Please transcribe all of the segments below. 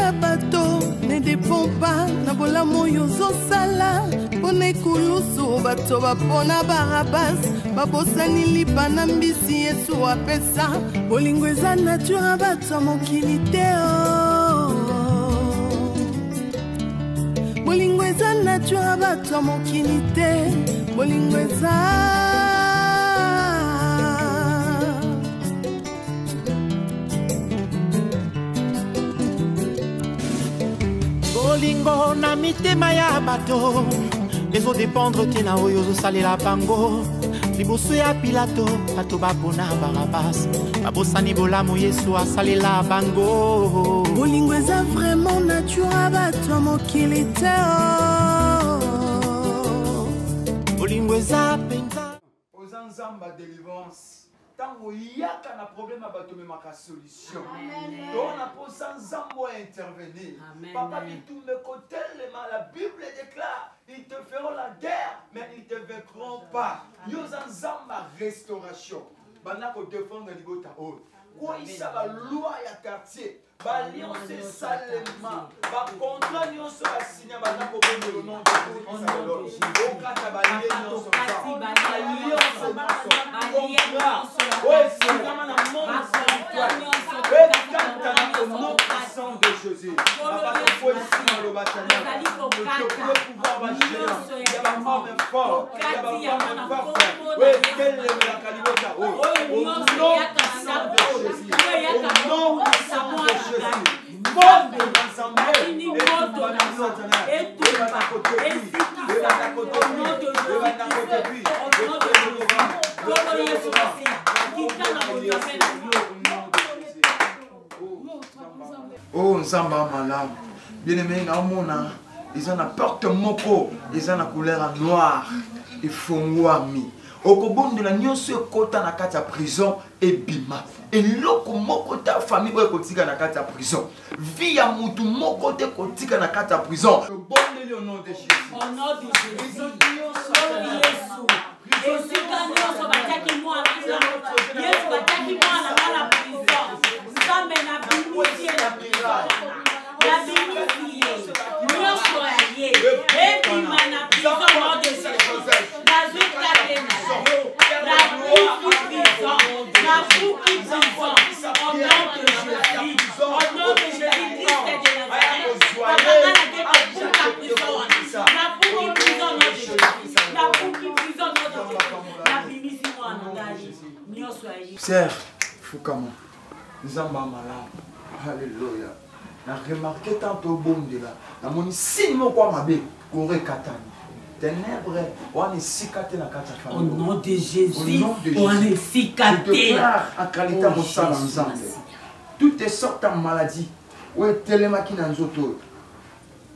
ya bato ne dépend pas na bolamu yozosala mpona ekulusu bato bapona barabas babosani lipa na mbisi Yesu apesa bolingo eza nature ya bato ya mokili te bolingo eza nature ya bato ya mokili te bolingo eza bolingo na mitema ya bato ezodépendre te na oyo ozosalela bango liboso ya Pilato bato bapona Barabas babosani bolamu Yesu asalela bango bolingo eza vraiment nature ya bato ya mokili te bolingo eza penza oza nzamba délivrance tango yaka na problème bato memaka solution tona posa nzambo à intervenir papa bitumbe kotelema la Bible déclare ils te feront la guerre mais ils te vaincront pas yoza nzamba restauration bana ko défendre libota o quoi isa ba loi ya quartier ba lionce salema ba contrat nyonso ba signer bana ko bonne le nom de Jésus o kata ba lionce ba lionce contrat ouais c'est vraiment la monde spirituel et kata au nom puissant de Jésus papa ko faut ici dans le bâtiment le pouvoir va gérer il y a pas mort fort il y a pas mort fort ouais quel est la calibota au nom puissant de Jésus au nom puissant de Jésus monde de l'ensemble et tout va nous entendre et tout va à côté et va à côté et va à côté puis oh nzamba malamu bien-aimé naomona ils na porte moko ils na couleur noire efongwami okobondela nyonso ekota na kati ya prison ebima eloko moko ta famille oyo kotika na kati ya prison vie ya mutu moko te kotika na kati ya prison bondeli au nom de Jésus au nom de Jésus Yesu esika nyonso bataki mwana Yesu bataki mwana na prison nzambe na bimisi na prison la bimisi nyonso ya ye ebima na prison au nom de Jésus nazwi kate na yo la buki prison la buki prison au nom de Jésus au nom de Jésus Christ de Nazareth papa na ke buka prison na buki prison au nom de Jésus na buki prison au nom de Jésus na bimisi mwana ngai nyonso ya ye Serge Fukama nzamba malamu alléluia na remarqué tant au bon de là na moni signe moko mabe kore katani ténèbres on est sikate na kata famille au nom de Jésus on est sikate en qualité mon sang ensemble toutes les sortes de maladies ou telemaki na nzoto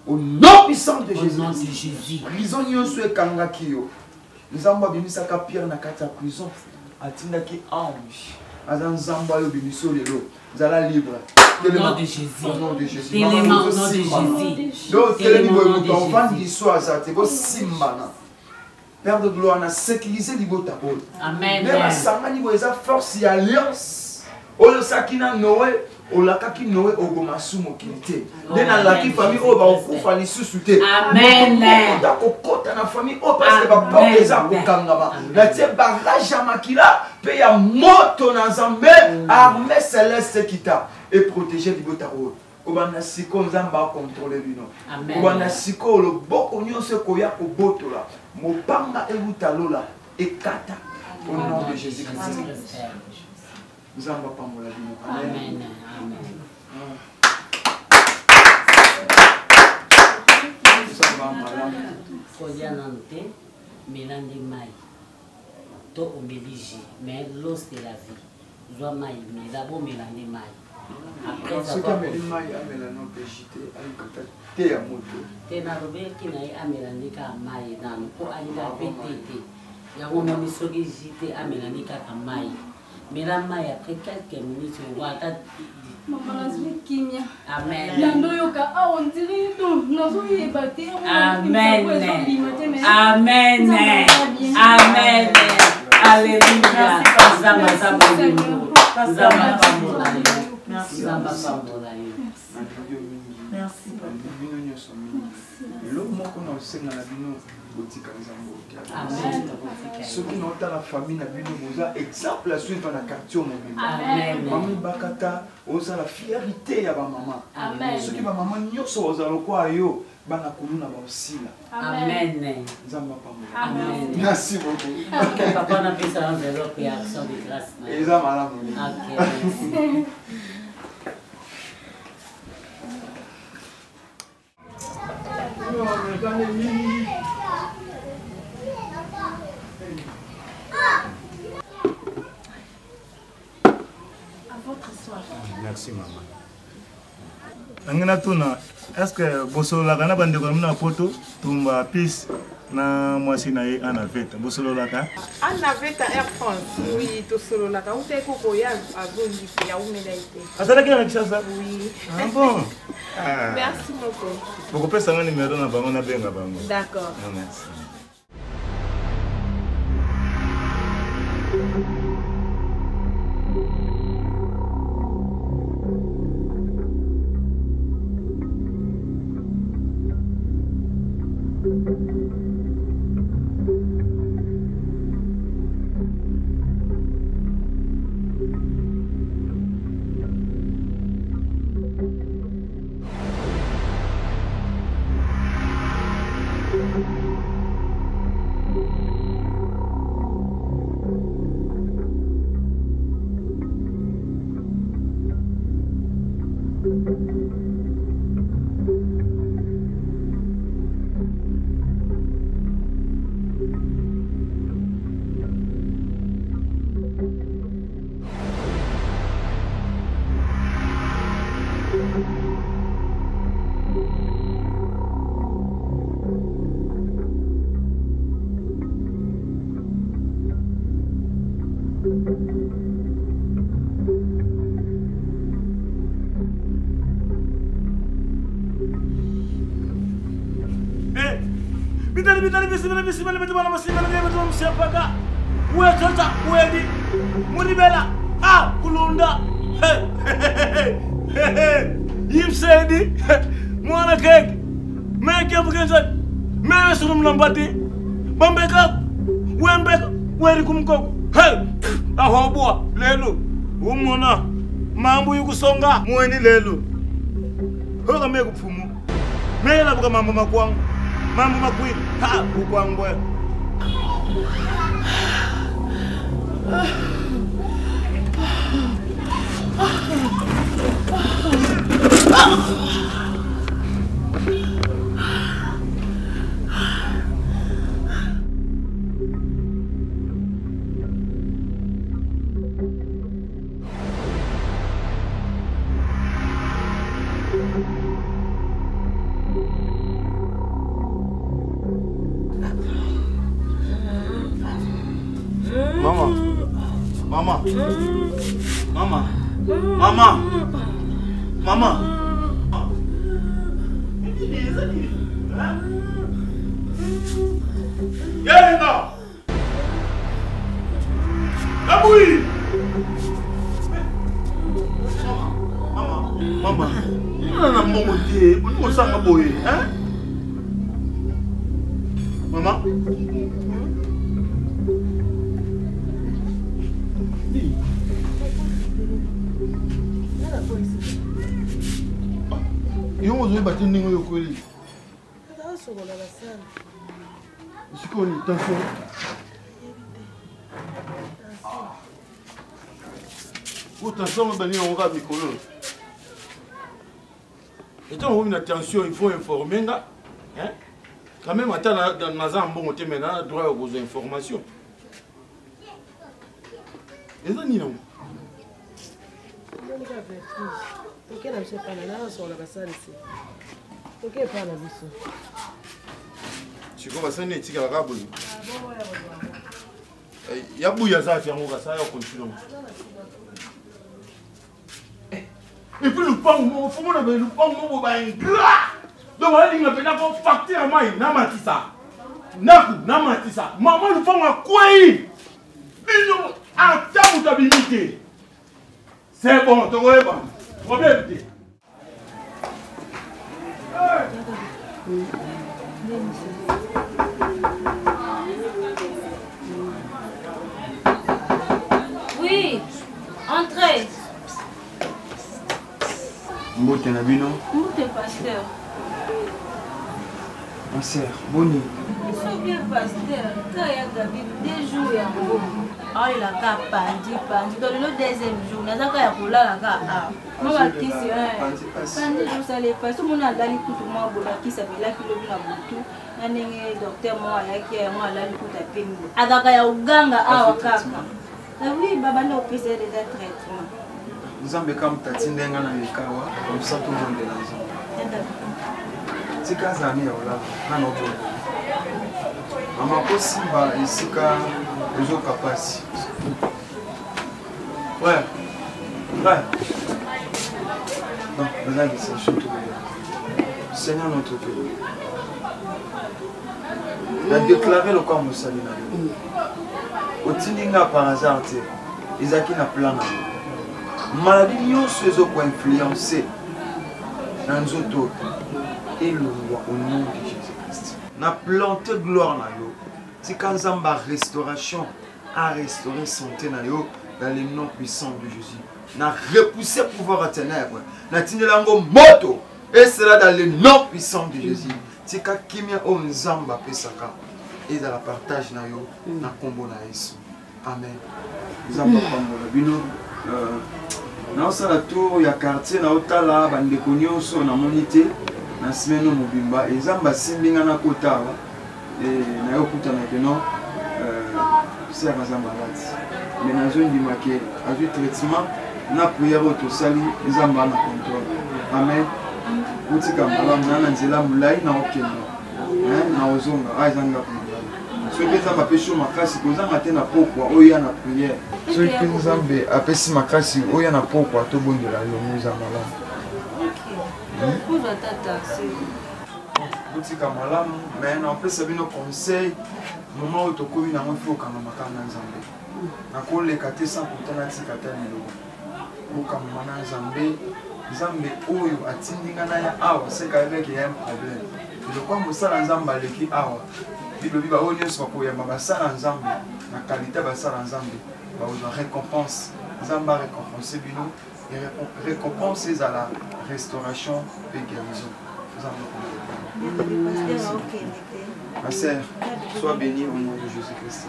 au nom puissant de Jésus au nom de Jésus prison nyonso ekangaki yo nzamba bimisaka Pierre na kata prison atindaki ange azan nzamba yo bimiso lelo zala libre au nom de Jésus au nom de Jésus téléma au nom de Jésus donc téléma au nom de Jésus l'histoire ça te go simbana Père de gloire na sécuriser libota pole amen mais la sangani bo eza force ya alliance oyo sakina Noé olakaki Noé ogomasumo kilité dena laki famille o ba okufa lisusu te amen ta kokota na famille o parce que ba porte eza kokangama na tie barrage ya makila pe ya moto na Nzambe armée céleste kita et protéger libota o obana siko Nzamba contrôler bino obana siko lo boko nyonso koya kobotola mopanga ebuta lola ekata au nom de Jésus Christ Nzamba pamola bino amen amen kolia nante melande mai to obélige mais l'eau c'est la vie zwa mai mais d'abord melande mai après ça va mai amelano pejite alikata te ya moto te na robeki na amelande ka mai na ko alinga petete ya ngoma misogi jite amelande ka mai mela mai après quelques minutes on voit ta maman lazima kimia amen nando yoka on dirait non yebate amen amen amen alléluia zama zama zama zama zama Merci. Bino nyonso mingi. Eloko moko na osenga na bino botika nzambe Amen. soki naota la famille na bino boza exemple à suivre na quartier mobile. Amen. Mami bakata oza la fierté ya ba maman. Amen. Soki ba maman nyonso oza lokwa yo bana kuluna ba osila. Amen. Nzambe pamoja. Amen. Merci beaucoup. Ok, papa na pesa enveloppe ya action de grâce. Eza malamu. Ok, merci. Merci maman. Angena tuna est-ce que bosolo kana bande ko na poto tumba pis na mwasi na ye anaveta bosolo laka anaveta Air France oui to solo la ka ute ko ko ya azondi ya umela ite atala kila kishasa oui ah bon merci beaucoup boko pesa ngani numéro na bango na benga bango d'accord merci. Bismillah betul betul siapa Uwe tota uedi Muribela kulunda Yimsedi Mwana kek Meke bukenza Mewe sunum nambati Bambeka Wembeka Weri kumkoko Ahobua lelo Umona Mambu yukusonga Mweni lelo Hoga megu pumu Mela buka mambu makwangu Mambu makwili ukwangwe Mama. Yenga. Abui. Mama. Nana monte, on sanga boye, hein? Mama. Yo ozo bati ndingo yokweli. Tata sokola la salle. Sikoni tension. Attention, on va mikolo. Et quand on a une tension, il faut informer. Hein? Quand même, dans un bon côté, maintenant, droit aux informations. Et ça, non. Ok, je ne sais pas, sur la salle ici. Ok, pas la mission. Tu vois, ça n'est pas grave. Il y a beaucoup de gens qui ont continué. Et puis le pan, il faut que le pan soit ingrat. Donc, on a dit que facture à moi, namatissa. Namatissa. Maman, le pan a quoi? Bisous, à ta moutabilité. C'est bon, tu vois, problème. Oui, entrez. Mbote na bino. Mbote pasteur. Ma sœur, boni. C'est bien pasteur. Quand il y a David, 2 jours et un jour. Ah, il a qu'à pandi. Dans le 2e jour, il a qu'à rouler la gare. Maman qui c'est pandi jour ça les passe. Tout le monde a d'aller tout le monde qui s'appelle là qui le vient à Boutou. Nani docteur moi là qui est moi là le coup à peine. Adaka ya uganga ah wakaka. Oui, baba na opérer des traitements. Nous avons comme tatindenga na yekawa, comme ça tout le monde est là. Tika zani ya ola, na no bo. Mama posimba isika ezo kapasi. Ouais. Ouais. Non, là c'est surtout Seigneur notre Dieu. Il a déclaré le corps Moussalina. Au Tindinga par hasard, Isaki n'a plan. Maladie nyonso ezo ko influencer dans nos autres et le roi au nom de Jésus-Christ. Na planté gloire na yo. Tika nzamba restauration à restaurer santé na yo dans le nom puissant de Jésus. Na repousser pouvoir à ténèbres. Na tindelango moto et cela dans le nom puissant de Jésus. Tika kimia o nzamba pesaka et dans la partage na yo na kombo na Yesu. Amen. Nzamba kombo bino na osala tour ya quartier na otala bandeko nyonso na monité na semaine mobimba ezamba simbinga na kota na yo kutana keno c'est bazamba lati mais na zone di maké avec traitement na prière otosali ezamba na contrôle. Amen. Utika malamu na nzela mulai na okendo na ozonga ezanga soki nzambe apesi makasi kozanga te na pokwa oyo na prière. Soki nzambe apesi makasi oyo na pokwa tobondela elongo eza malamu. Botika malamu mais na opesa bino conseil moment oyo tokomi nango ifo okanga makala na nzambe nakoleka te sans pourtant natika ta miloko okanga na nzambe nzambe oyo atindinga na ya awa c'est quand même qu'il y a un problème lokwa mosala nzambe aleki awa bilobi ba oyo nyonso bakoyamba basala nzambe na qualité basala nzambe baozwa récompense nzambe récompense bino et récompense à la restauration et guérison. Ma sœur, sois bénie au nom de Jésus-Christ.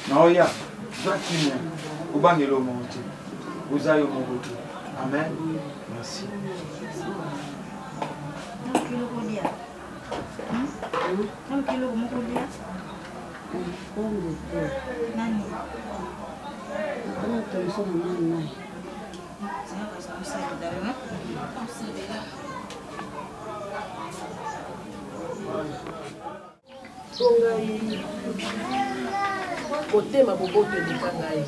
Naoya, Jacqueline, Obangelo Monte, Ozayo Mogoto. Amen. Merci. Kotema boboto eleka ngai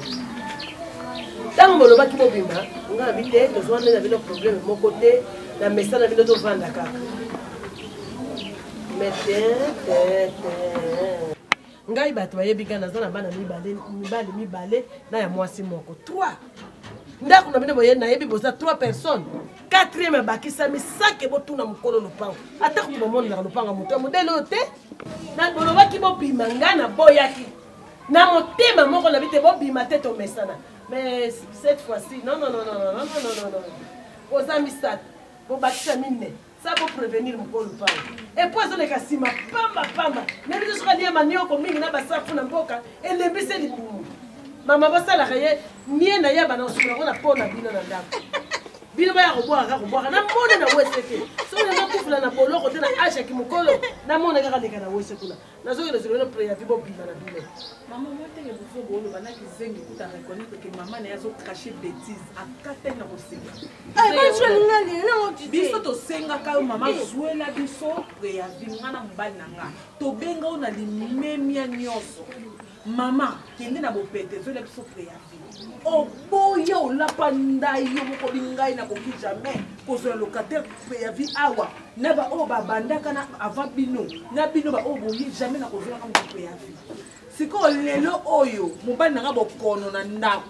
ntango molobaki mobimba nga nabi te tozwa nde na bino problème moko te na mesa na bino tovanda kaka ngai bato bayebi ngai naza na bana mibale na ya mwasi moko 3 ndako na bino boye nayebi boza 3 personnes 4e abakisami 5 botuna mokolo lopango ata kutu bamonelaka lopango moto ya modele oyo te na bolobaki bobima ngai na boyaki na motema moko na bite bobima te tomesana mais cette fois-ci non oza misatu bobakisa mine ça pour prévenir mokolo lopango epuis azoleka nsima pamba na biso soka lia manioko mingi na basafu na mboka elembisi libumu mama basalaka ye mie na ye bana osukolako na mpo na bino na ndako bino baya kobwaka na mone na wese te soki nazokufula na boloko te na ashaki mokolo na mone kaka leka na wese kuna nazokende zolelo préavis bobima na bino Maman, moi, je suis venu à la reconnaître que maman n'a pas caché bêtises. À 4 ans, aussi. Biso to senga ka maman jouer la biso préavis ngana mbali nanga. To benga ona limemia nyonso. Maman, kende na bopete zo la biso préavis. O boya o la panda yo moko lingai na koki jamais. Kozo locataire préavis awa. Na ba o ba banda kana avant bino. Na bino ba o boyi jamais na kozo la ka préavis. Siko lelo oyo mobali nanga bokono na ndako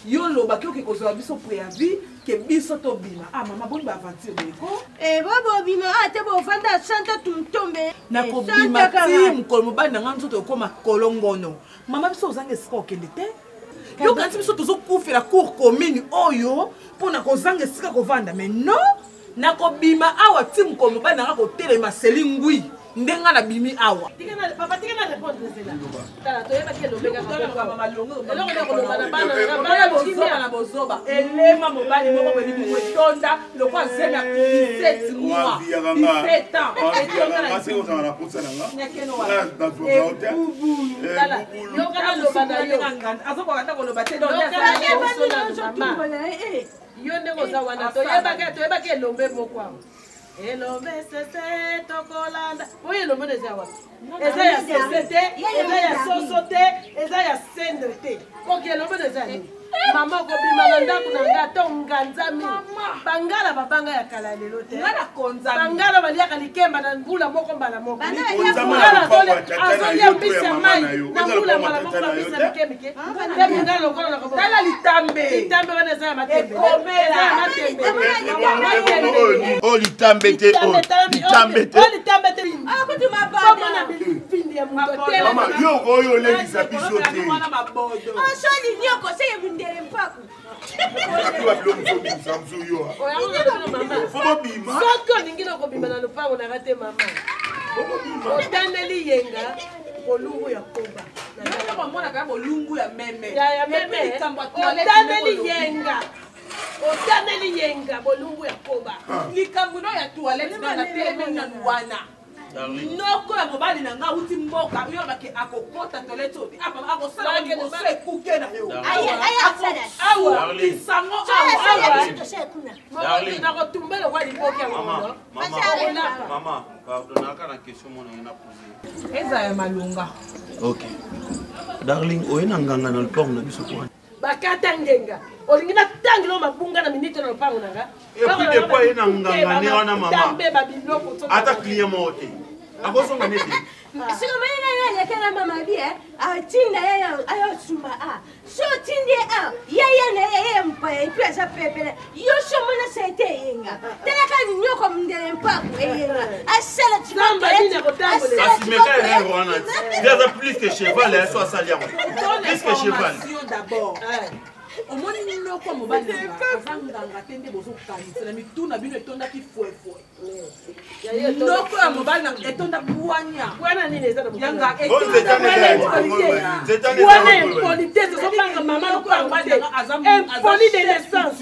yo loba ki okozwa biso préavis ke biso tobima mama boni baaventure boyeko bobobima ate bofanda santa tumtombe nakobima ti mokolo mobali na nga biso tokóma kolongono mama biso ozanga esika okende te yo kanti biso tozokufela cour commune oyo mpona kozanga esika kovanda mais non nakobima awa ti mokolo mobali na nga kotelema seli ngwi ndenga na bimi awa papa tika na répondre cela tala toyebaki elobeka na bozoba elema mobali moko boyebi kotonda lokwa zemi ya 17 mois 17 ans azokokata koloba te yo ndenge oza wana toyebaki elombe moko awa elombe sese tokolanda oyo elombe eza wapi eza ya sese te eza ya soso te eza ya sendre te oki elombe eza nini mama okobima na ndako na nga to nganzami bangala babanga ya kala lelo te bangala baliaka likemba na mbula moko mbala moko azolia mbisi ya mai na mbula mbala moko bambisi ya mikemike te bingala lokola na kobotala litambe wana eza ya matembe o litambe te litambe te mama yo oyo olekisa biso te soki olingi na kobima na lopango nanga te mama otandeli yenga bolungu ya koba otandeli yenga bolungu ya koba likambo no ya toilette na telemi na wana noko ya mobali na nga uti mboka yo bake akokota toilette oti akosala liboso ekuke na yo awa lisango nakotumbela kwa liboki ya mama pardonnaka na question mona yena posé eza ya malunga ok darling oyena nganga na lupango na biso kwana bakata ngenga olingi natangela mabunga na minute na lupango nanga epuis depo oyena nganga ne wana mama ata client moko te akosonga nete siko mayina yalekela mama bie atinda yaya ayosuma so tindi yaya na yaya mpaya ipi asa pepele yo somona sete yenga telaka nyoko mndele mpaku yenga asala asimeka yenga wana déjà plus que cheval et so asalia plus que cheval d'abord omoni niloko mobali azanganga te nde bozokanisela mituna bino etondaki fwefwe noko ya mobali na etonda bwanya bwana nini eza yanga bwana impolitesse ezobanga mama lopango te impoli de naissance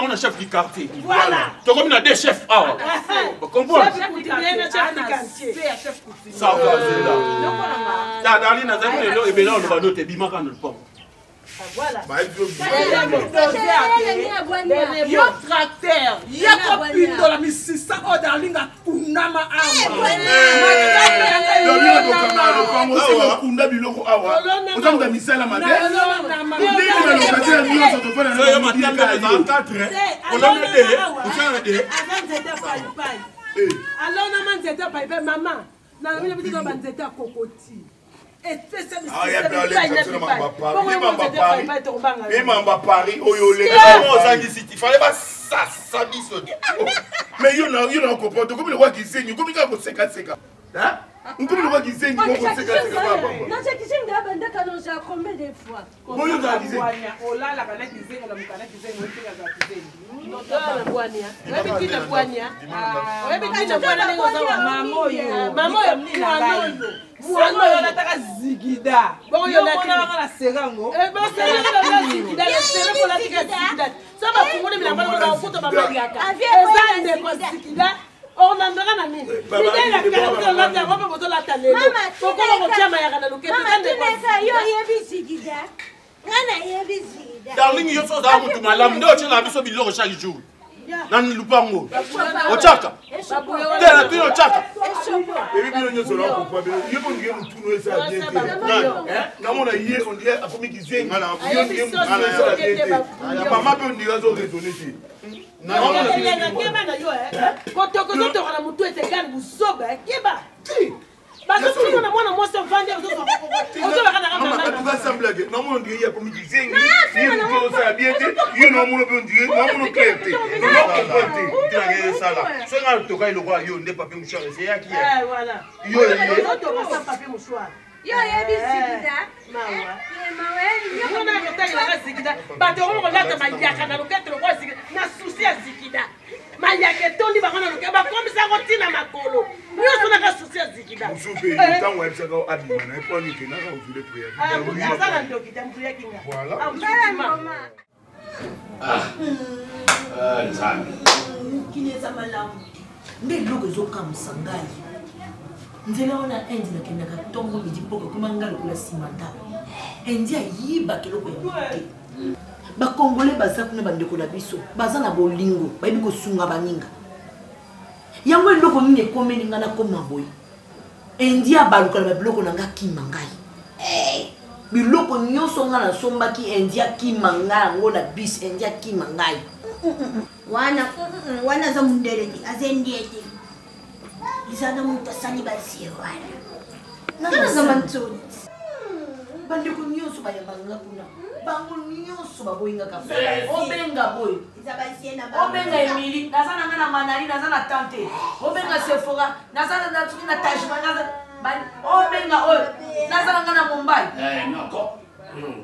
on chef du quartier. Voilà. Tu comme a des chefs. Ah. Comprends? Ça va, c'est là. Ta Darlene a dit que et bien on va noter bima quand le pont. Voilà. Yo tracteur, yako pindo la misisa o Darlene kunama awa. Mais you know, comprendre comme le roi qui saigne, comme il a vos 50-50. Hein? Comme le roi qui saigne, comme 50-50. Non, c'est qui saigne d'abord, quand on s'est combien de fois? Bon, you a dit. Oh là, la canette qui saigne, la canette qui saigne, qui saigne. Non, la boania. Oui, la boania. Oui, la boania. Maman, Mwana yo nataka zigida. Bon yo na serango. Bon serango na zigida, le serango la tika zigida. Ça va fungoni bila bana na ukuta mama yaka. Eza ndeko zigida. On andra na nini? Nidela kaka la ta roba boto la talelo. Kokolo ko chama yaka na luke. Mama tumeka yo yebi zigida. Ngana yebi zigida. Darling yo so za mutu malam ndo chela biso biloko chaque jour. nani lupango ochaka tena tu ochaka ebi bino nyoso la ko pa yebo ngé mutuno esa bien na mona yé on dirait akomi kizenga na yo ngé mutana esa bien mama pe on dirait zo raisonner ti na mona keba na yo kotoko zoto kana mutu etekani busoba keba parce que on a moi c'est vendre aux autres tu vas sembler que non on dirait akomi kizenga yo ngé esa bien yo no mona pe on dirait non mona clarté non comprendre tu as gagné ça là c'est un to kai lo kwa yo ndé papier mouchoir c'est ya qui voilà yo to pas papier mouchoir yo yebisikida mawa yo na kotaka la zikida bato ko lata mayaka na lokete lo kwa zikida na souci ya zikida mayaka tondi bakana lo ba komisa ko tina makolo yo sona ka souci ya zikida musupe tango ya bisaka abima na po ni kena ka uvile prière ça na ndoki tambuya kinga voilà nzambe kineza malamu nde loko ezokamwisa ngai nzela wana endi nakendaka ntongo midi mpoka koma ngai lokola nsima ndako endi ayibaka eloko ya mote bakongole baza kuna bandeko na biso baza na bolingo bayebi kosunga baninga yango eloko nini ekomeli ngai nakoma boye endi abaluka na babiloko na ngai akima ngai biloko nyonso ngai nasombaki endi akima ngai yango na bis endi akima ngai wana za mundeleki azendiete izana mutu asali basie wana nana za mantoni bandeko nyonso bayambanga kuna bango nyonso baboyingaka obenga boye obenga Emily naza nanga na manali naza na tante obenga Sephora naza na tuki na tajima naza obenga oyo naza nanga na Mumbai noko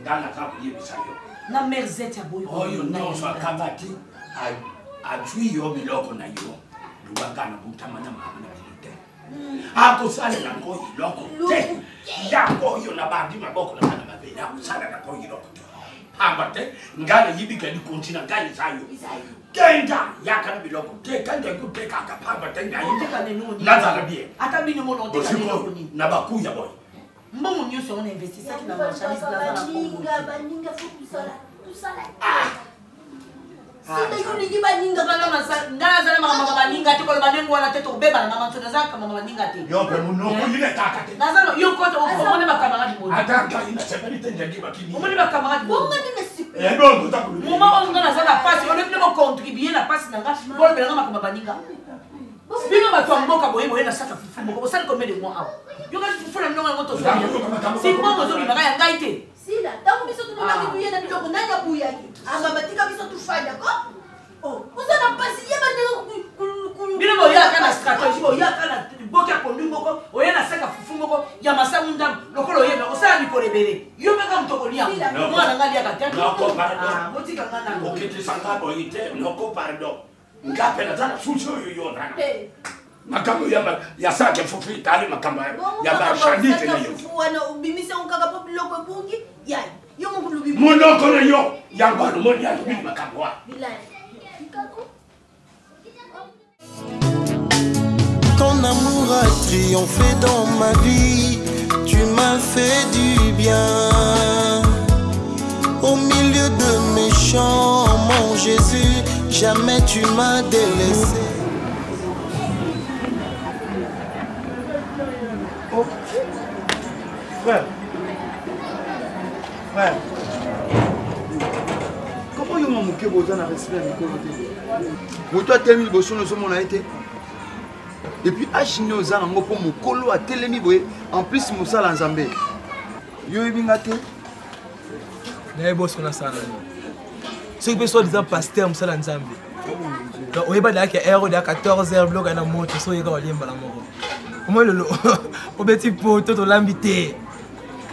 ndana kakuyebisa yo na merzete ya boye oyo nyonso akabati ajwi yo biloko na yo lubangana butamana mama na bilite akosala nango iloko te yango yo na bandi maboko na bana mabeli akosala nango iloko te ambate ngana yibika di kontina ngani sayo kenda yakana biloko te kanda kuteka akapamba te ngayi nazala bien ata bino mono te kana ni na bakuya boy mbongo nyonso on investissa ki na marchandise na baninga fukusala tusala sida yuni di baninga kana ngana zala mama baninga te ko banengo wana te to beba na mama tona zaka mama baninga te yo pe muno ko yile taka te nazalo yo ko to omone ba camarade bo ataka ina sebeli te ngi bakini omone ba camarade bo bonga ni sipe bongo ta ko mama on ngana zala passe on ne mo contribuer na passe na ngashi bol bela mama baninga bino ba to mboka boye boye na saka fufu mboka osali combien de mois awa yo ka fufu na ndonga moto so si kwa mozo ni baka ya ngai te sila tangu biso tunabaki kuyena biloko nani abuyaki batika biso tufanya ko uzana pasi yeba ndeko bino boya kana stratégie boya kana boka pondu moko oya na saka fufu moko ya masangu ndam lokolo yeba osala ni kolebele yo beka mtokolia mwana ngali ya katete botika ngana okete sanga boyite noko pardon ngapela zana fucho yo na makambo ya sake fufu itali makambo ya marchandise na yo wana ubimise ukaka po biloko bungi yai yo mo lubi monoko na yo ya balo moni ya lubi makambo wa Ton amour a triomphé dans ma vie, tu m'as fait du bien. Au milieu de mes chants, mon Jésus, jamais tu m'as délaissé. Oh. Frère. Frère. Comment yo mamuke boza na respect na mikolo te? Moto atelemi liboso no somona ete. Et puis achine oza nango po mokolo atelemi boye en plus mosala nzambe. Yo ebinga te. Na boso na sala. Ceux qui sont disant pasteur mosala nzambe. Donc oyeba da ke heure de 14h bloc na moto so yeka walimba la moko. Comment le obeti poto to lambité.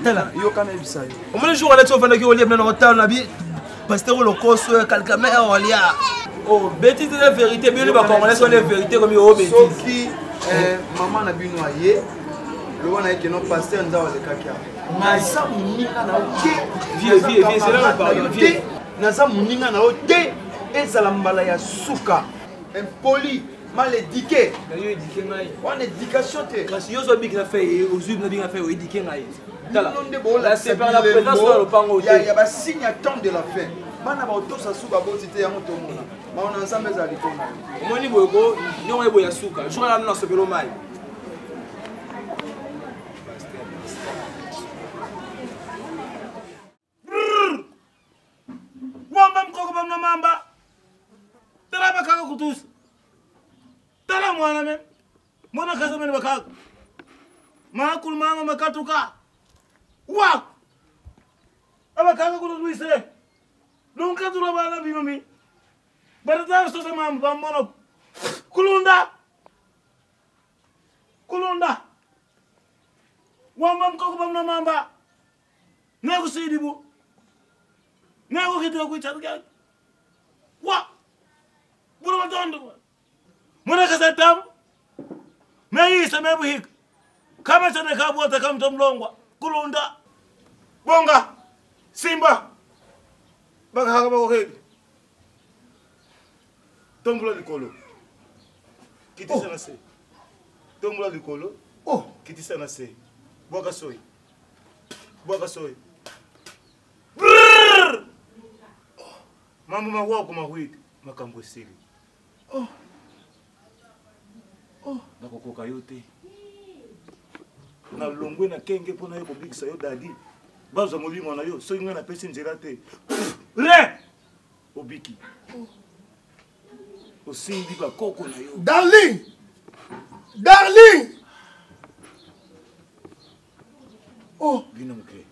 Tala yo kana ebisa yo. Comment le jour on a tout fait que olimba na hotel na bi pasteur le koso kalkame olia. Oh, bêtise de la vérité, bien les Congolais sont les vérités comme ils ont bêtise. Sauf qui maman na bino aye, le wana que non pasteur nzawa le kakia. Naza muninga na ote, vieux, c'est là on parle vieux. Naza muninga na ote, ezala mbala ya suka, impoli, mal éduqué. Yo éduqué ngai. On éducation te. Parce que yo so big na fait, aux yeux na big na fait éduqué ngai. Là, c'est par la présence de le pango. Il y a un signe à temps de la fin. bana baotosa suka boti te yango tomona maona nzambe ezali kona omoni boyeko ndiongo ye boya suka jour ala na sopelo mai wamba mkoko bamna mamba tala bakaka kutusa tala mwana men mwana kasa men bakaka makulu manga makatuka wa abakaka kutuise lunka tula bana binomi barata so sama mbono kulunda wamba mkoko bamna mamba nego sidibu nego kitu kuicharuka wa buru matondo mwana kasa tam meyi samebu hik kama chane kabota kama tomlongwa kulunda bonga simba baka haka bako hedi tombula likolo kitisa na se tombula likolo kitisa na se boka soy mambo mawako mawidi makambo siri nakokoka yo te na longwe na kenge mpona yo kobikisa yo dadi bazwa molimo na yo soki ngai napesi nzela te re obiki osimbi bakoko na yo darling bino moke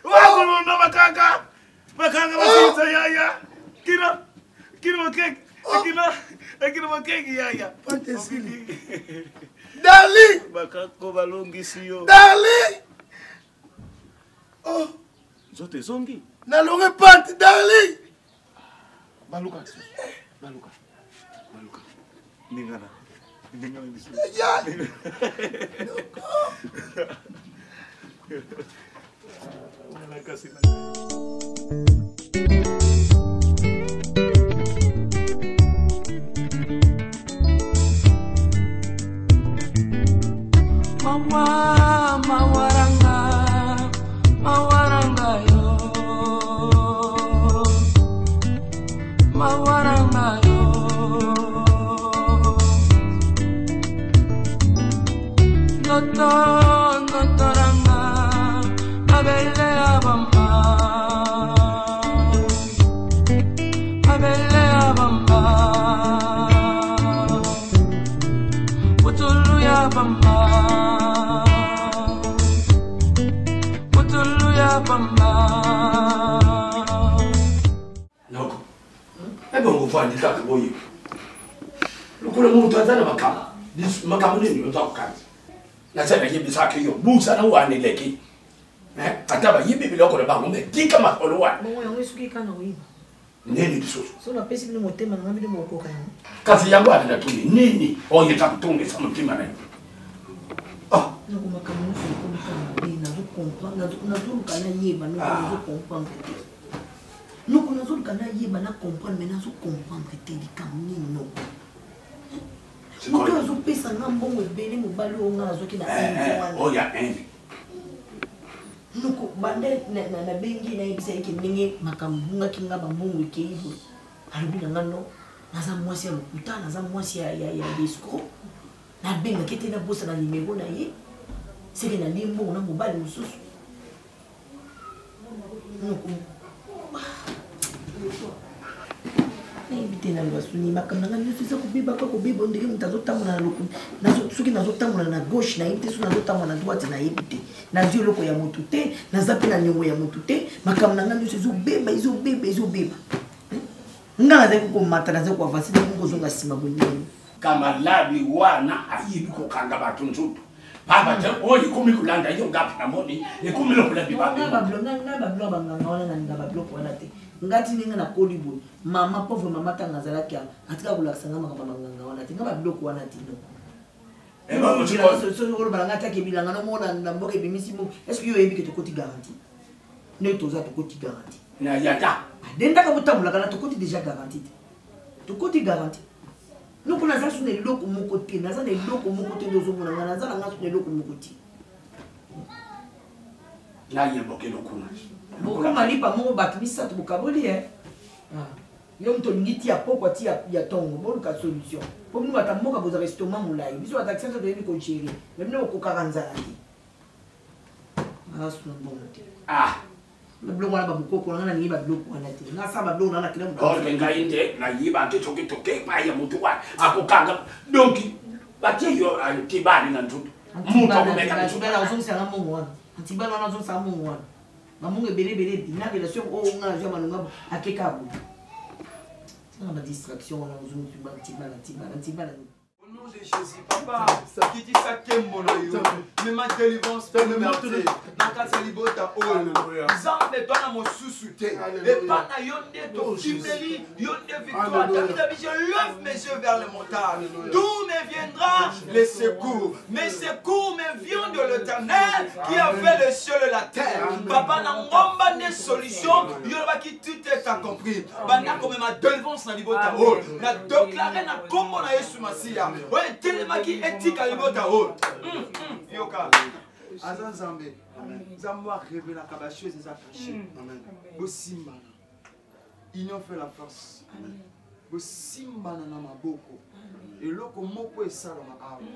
wakolonda bakanga basilisa yaya kino makeke akina makeke yaya patesili darling bakako balongisi yo darling nzoto ezongi nalonge pati darling baluka ndingana biso mawaranga yo notoranga abele abamba putulu ya bamba noko ebe ngofandika kuboyi lokule muntu azana makama nini uzakukanza nasena yibisa kiyo busa na waneleki ataba yibi biloko na bangu tika makolo wa bongo yango esuki kana oyiba nini bisoso so na pesi bino motema na ngambi mokoka yango kazi yangu ana tuni nini oyeta kutunga sama mtima na noko makama nusu ko na zo comprendre na zo kana yeba noko zo comprendre noko na zo kana yeba na comprendre mais na zo comprendre te likamni no moto azopesa nga mbongo ebele mobali oyo nga azoki na oya ende noko bande na bengi nayebisa yeke ndenge makambo bungaki nga bambongo ekei boye alobi na nga no naza mwasi ya lokuta naza mwasi ya besco nabengaki te nabosa na nimero na ye seke nalie mbongo na mobali mosusu noko éviter na basuni makambo nanga nyonso eza kobeba kaka kobeba ndenge moto azotambola na loku soki nazotambola na gauche nayebi te soki nazotambola na droite nayebi te nazwi eloko ya motu te naza mpe na niongo ya motu te makambo nanga nyonso ezobeba nga nazali kokomata nazali koavanse nde kozonga nsima bonini kamalabi wana ayibi kokanga bato nzoto papa te oyo ekomi kolanda yo ngapi namoni ekomi lokolabi babilo banganga wana nalinga babiloko wana te ngati ndenge nakoli boye mama pauvre mama ntango azalaki awa atika kolakisa nga makambo banganga wana te nga babiloko wana te olobala nga ataki ebilanga nomona na mboka ebimisi mo estce yo oyebi ke tokoti garanti ndenge toza tokoti garanti nde ntaka botambolaka na tokoti déjà garanti te tokoti garanti noko naza so na eloko moko te naza na eloko moko te nde ozomona nga naza na nga so na eloko moko te na yeboke lokuna bokoma lipa moko bato misato bokaboli yo moto olingi tia pokwa ti ya ntongo boluka solution po bino bato mboka bozaka estomac molai biso bato akisaka toyebi kogere me bino bokokaka nzala te asuna bongo te babiloko wana bamokoko nanga nalingi babiloko wana te ngasala babiloko nanga nakila orke ngai nde nayiba nte toketoke baya motu wana akokanga donc batie yo tibali na ntutu mutu akomeka antibala ozongisanga mongo wana antibala wana ozongisanga mongo wana bamongo ebelebele bina relation oyo nga nazwa manonga akeka abo nga badistraction wana ozongiba antibala Au nom de Jésus, papa, qui dit ça kembo na yo, mais ma délivrance peut me mettre dans ta salibota oh, Zambe toi na mosusu te, et pas na yonde to kimeli, yonde victoire, je lève mes yeux vers les montagnes, d'où me viendra les secours, mes secours me viennent de l'Éternel qui a fait le ciel et la terre, papa na ngomba des solutions, yoba qui tout est accompli, bana comme ma délivrance na libota oh, na déclaré na kombo na Yesu Masia. Ouais, telemaki éthique à l'ibota oh. Yoka. Azan Zambe. Zambo a révélé la cabacheuse et caché. Amen. Bosimba. Union fait la force. Amen. Bosimba na maboko. Et loko moko et ça dans ma âme.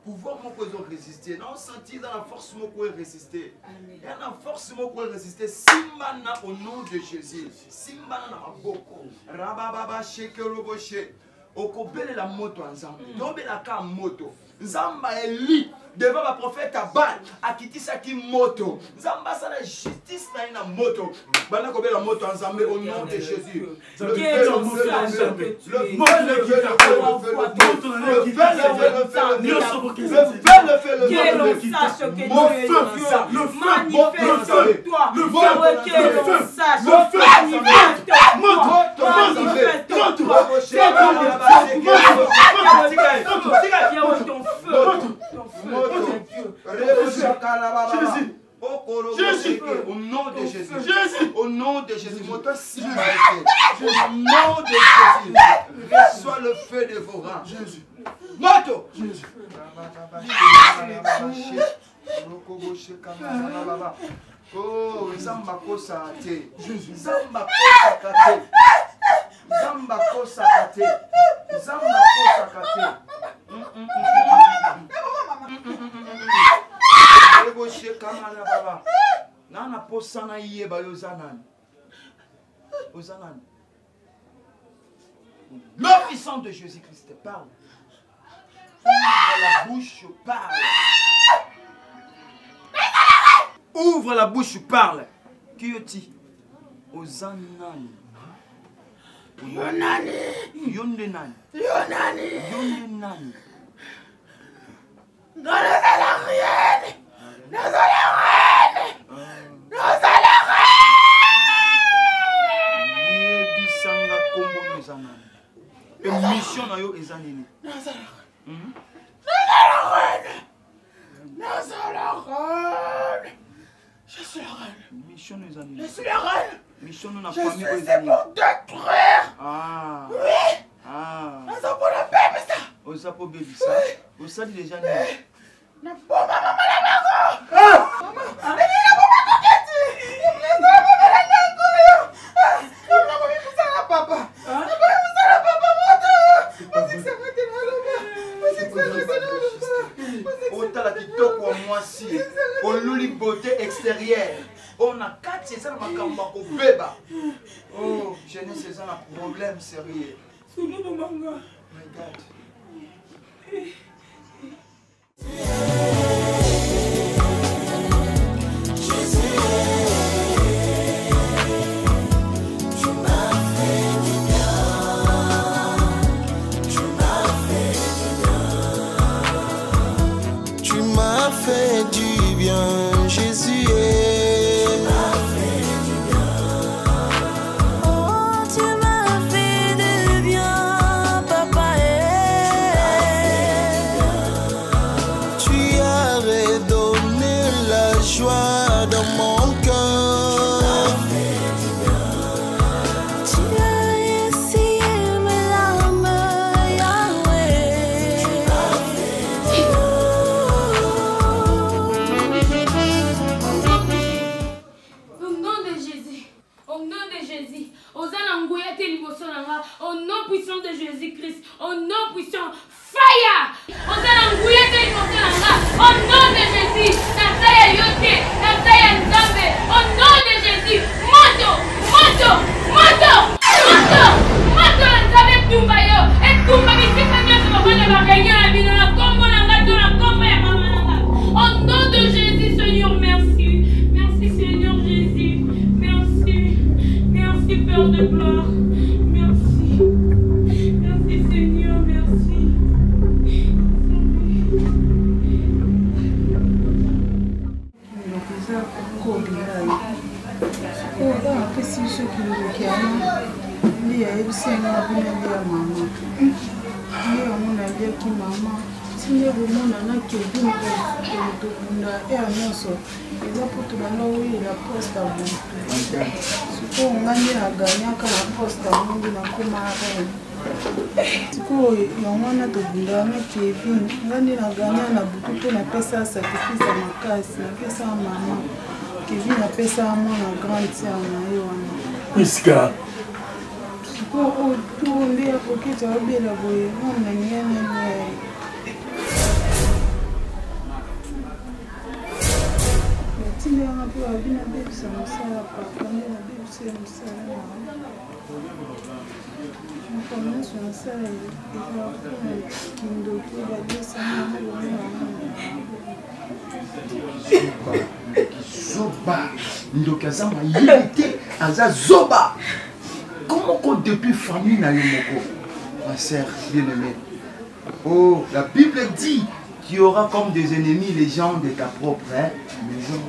Pouvoir moko résister. Non, sentir dans la force moko résister. Et dans la force moko résister. Simbana au nom de Jésus. Simbana na maboko. Rababa sheke roboche. Okobele la moto ensemble. Tombe la ka moto. Zamba eli devant ma prophète Abal akitisa ki moto. Zamba sa la justice na ina moto. Bana kobele la moto ensemble au nom de Jésus. Jésus, au nom de Jésus, au nom de Jésus, au nom de Jésus, reçois le feu de vos rangs. Jésus, moto, Jésus. Oh, Zamba kosa te, Zamba kosa kate, Zamba kosa kate, Zamba kosa kate. Nana posana yeba yozanan. Ozanan. Le puissant de Jésus-Christ parle. Ouvre la bouche, parle. Ouvre la bouche, parle. Kioti. Ozanan. Yonani. Yondenan. Yonani. Yondenan. Non, mission na yo ezanini. Je suis la reine. Mission nous ezanini. Je suis la reine. Mission nous na famille ezanini. Pour détruire. Ah. Oui. Ah. Oza pour la bébé ça. Oza pour bébé ça. Oza déjà ni. Na bomba mama la bango. Ah. Mama. Papa. Otala kitoko wa mwasi oluli beauté extérieure on a quatre c'est ça makambo ko beba oh jeunesse c'est ça un problème sérieux solo manga my god Fais du bien, Jésus. Tu m'as fait du bien. Oh, tu m'as fait du bien, papa. Tu as redonné la joie dans mon cœur. Tu as essuyé mes larmes, Yahweh. Tu m'as fait du bien. ndokiana ndi ayebisenga bina bya mama ndi omuna byaki mama sinde bomona na kebi na nyonso eza po tobanda oyela poste ya butu sikoyo ngandi naganyaka na poste ya mungi nakoma reine sikoyo yango wana tobunda na kebi ngandi naganya na butu mpe napesa sacrifice ya makasi napesa mama kebi napesa mwana grande sœur na ye wana Iska. sikoyo oyo nde akoketa babela boye monanianani tinde yanga mpe babi nabebisa mosala papa nde nabebisa mosala moko nyonso mosala eza mpona kindoki badesanga Zoba ndoki aza mayele te aza zoba komoko depuis famille na yo moko ma sœur bien-aimée. Oh, la Bible dit qu'il y aura comme des ennemis les gens de ta propre maison.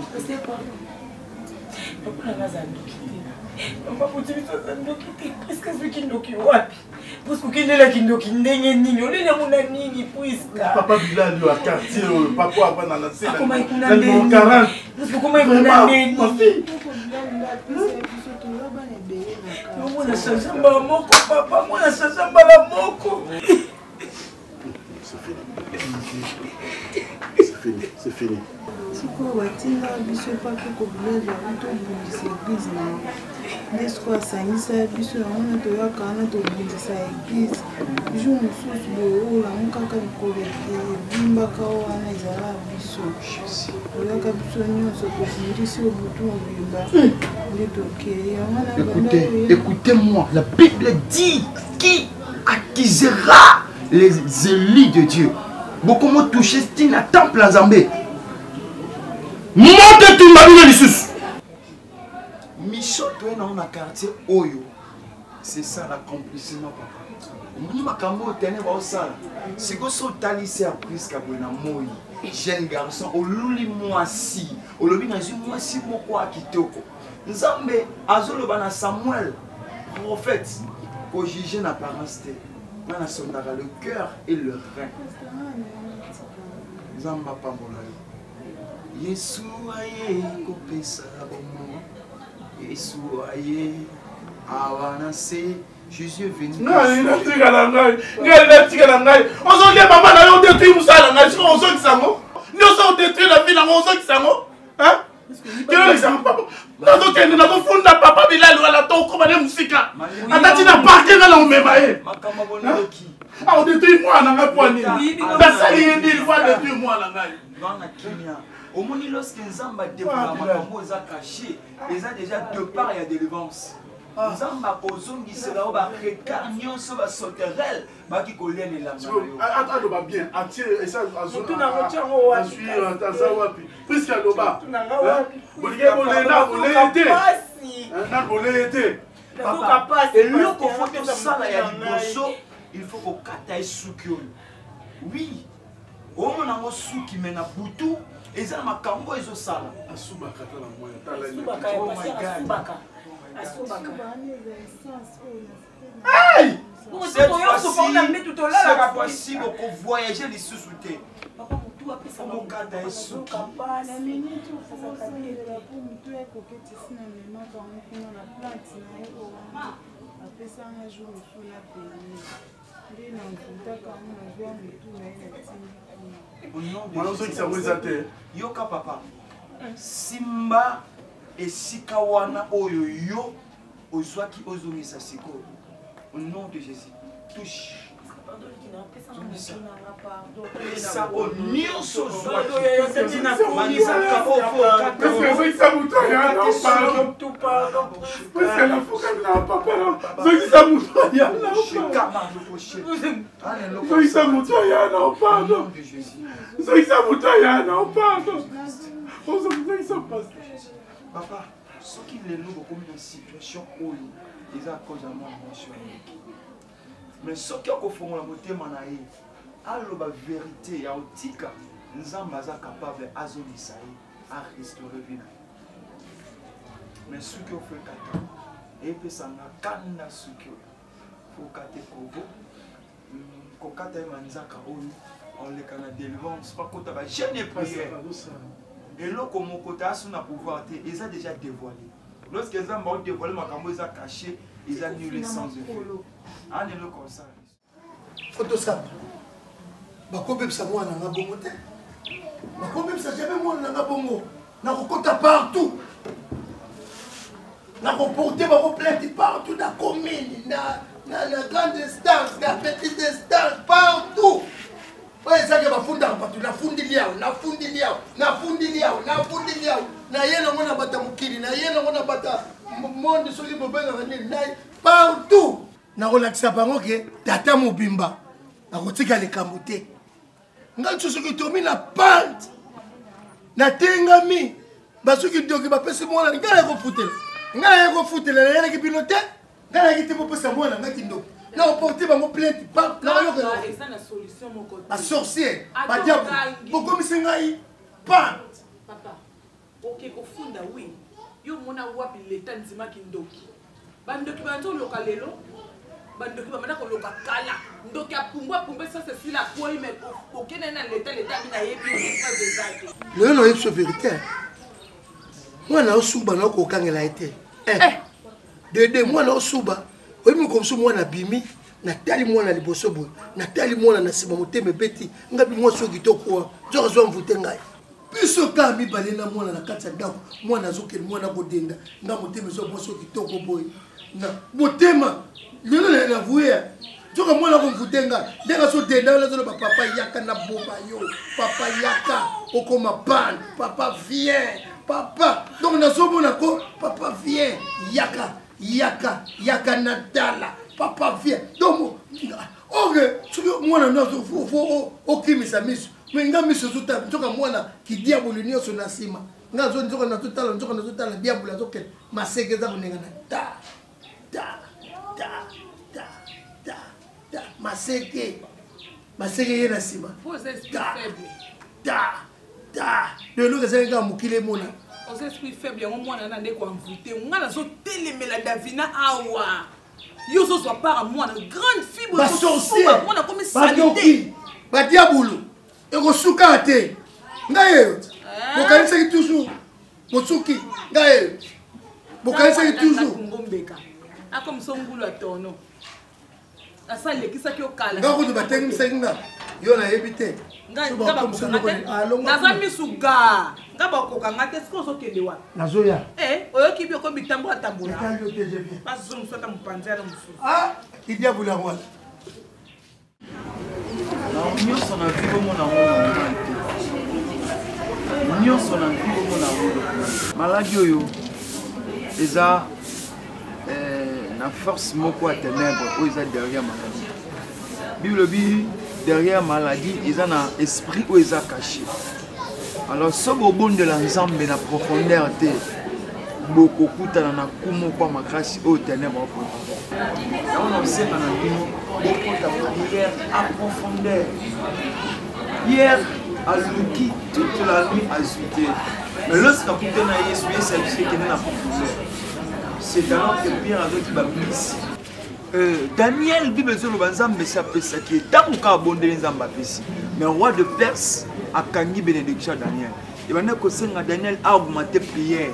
Papa Bilal lui a quartier, papa a dans la scène. Comment il a mon 40. Comment il a ma fille. Moi, je change pas moko, papa. Moi, je change pas la moko. C'est fini. sikoyo batinda biso epaki kobilala tobundisa eglize na nde sikoyo asangisa biso yango na toyaka wana tobundisa eglize jour mosusu boye oyo yango kaka likolo ebimbaka wana ezala biso toyaka biso nyonso tobundisi oyo butu mobimba nde tokei yango Écoutez-moi, la Bible dit qui accusera les élus de Dieu. Beaucoup m'ont touché, c'est un temple en Zambé. Monte tout ma vie de l'Issus. Michel, toi, dans un quartier Oyo. C'est ça l'accomplissement, papa. Moni makambo tene ba osala. Siko so talisi a prise ka bona moi. Jeune garçon, oluli mwasi. Olobi na zu mwasi moko akitoko. Nzambe azoloba na Samuel, prophète, pour juger l'apparence. Mana sondara le cœur et le rein. Nzamba pambola. Yesu aye kopesa bomo. Yesu aye awana se Jésus est venu. Non, il a tiré la main. Il a tiré la main. On s'en dit maman là, on détruit Moussa là, on s'en dit ça mo. Nous on détruit la ville là, on s'en dit ça mo. Hein? Quel est ça papa? Nazo tende nazo funda papa Bilal wala to ko bane musika. Atati na parke na on memaye. Makamba bono ki. Ah, on détruit moi na ngapwani. Na sali yendi il va détruire moi na ngai. Bana Kenya. Au moins, lorsque Nzamba développe makambo eza caché, eza déjà deux parts il y a délivrance. Nzamba kozongi cela ba rekar nyonso ba soterel ba ki kolene la mayo. Attends ba bien, entier et ça azona. Azui taza wapi. Puisque loba. Bolige bolena bolete. Na bolete. Papa, et loko faut ça là ya liboso, il faut ko kata esuki oyo. Oui. Omona ngo suki mena butu. Et ça m'a cambo et au sala. Asubaka la moya. Asubaka. Hey! Cette fois-ci, on voyager les sous-soutés. Papa, tout a fait ça. Mon cas d'un sou. Yoka papa Simba et Sikawana Oyo yo ozwaki ozongisa siko au nom de Jésus touche ça au nyonso zwaki manzaka papa, ceux qui les louent comme une situation où ils ont à cause de moi, mais ceux qui ont fait la beauté, alors la vérité, il y a autika, nous sommes capables à restaurer vie. Mais ceux qui ont fait 4 ans, epesanga kanda suki kokate kovo kokata manzaka oyo oleka na délivrance pakota ba jeune prière eloko moko ta asuna pouvoir te eza déjà dévoilé lorsque eza mba dévoilé makambo eza caché eza nul sans effet an eloko comme ça photo ça bakobebisa mwana nga bongo te bakobebisa jamais mwana nga bongo nakokota partout nakoporte bakoplainte partout na commune na grande instance na petite instance partout oyo ezaki bafundaka bato nafundili awo na ye nango na bata mokili na ye nango na bata monde soki bobengaka nini na partout nakolakisa bango ke tata mobimba nakotika likambo te ngai soki tomi na pante natengami basoki doki bapesi mwana ngai nakofutela nayelaki bino te ngai nayaki te bopesa mwana ngai kindoki nakoporte bango plainte basorcier badiabo bokomisi ngai pante okekofunda wi yo mona wapi leta nzimaki ndoki bandoki banza oloka lelo bandoki bamanda koloka kala ndoki apumbwapumbe sa sesila kwoi me okende na leta bina yebi ezaki leyo na yebiso vérité mwana osuba na okokangela ye te dede mwana osuba oyebi mokomiso mwana bimi natali mwana liboso boye natali mwana na nsima motema ebeti ngabi mwa soki tokoa nzoka zwa mvute ngai biso kaka mibale na mwana na kati ya ndako mwana azokende mwana kodenda nga motema ezwa mwa soki toko boye na motema lelo na vuya nzoka mwana komvute ngai ndenge azodenda nazolo bapapa yaka na boba yo papa yaka okoma bande papa vient papa donc nazomona ko papa vient yaka natala papa vient donc ok soki mwana nyonso fo okimisa miso me nga miso ezotala nzoka mwana kidiabolo nyonso na nsima nga nzoka nazotala diabolo azokende maseke eza konenga na maseke ye na nsima lelo ezali kaka mokili emona oza esprit faible yango mwana na ndeko amvute nga nazotelemela davina awa yo ozozwa para mwana grande fibre mwana komi salite badiabolo ekosuka te ngayeyo bokanisaki toujours mosuki ngayeyo bokanisaki toujours ngombeka akomisa ngulu atono asalekisaki okala nga kutu batengimisaki nga yo nayebi te naza misuga nga bakokanga te sikoyo ozokende wapi nazoya oyoki bi okomi tambo atambola bazo mosusu ata mopanzi yana mosusu idiabolo yango wana nyonso na vi omona ngona te nyonso na vi omona ngona maladi oyo eza na force moko ya ténèbre oyo eza derrière maladie bible bi derrière maladie eza na esprit oyo eza caché alors soki obondela nzambe na profondeur te bokokutana na kumu kwa makasi oyo ténèbre okota yango na osenga na bino bokota prière à profondeur hier aluki toute la nuit azute mais lorsque akute na yesu yesu abiso ekende na profondeur c'est alors que Pierre avec Bablis. Daniel, Bible ezoloba nzambe apesaki ntango kaka abondeli nzambe apesi mais roi de Perse akangi bénédiction ya Daniel ebanda kosenga Daniel augmenter prière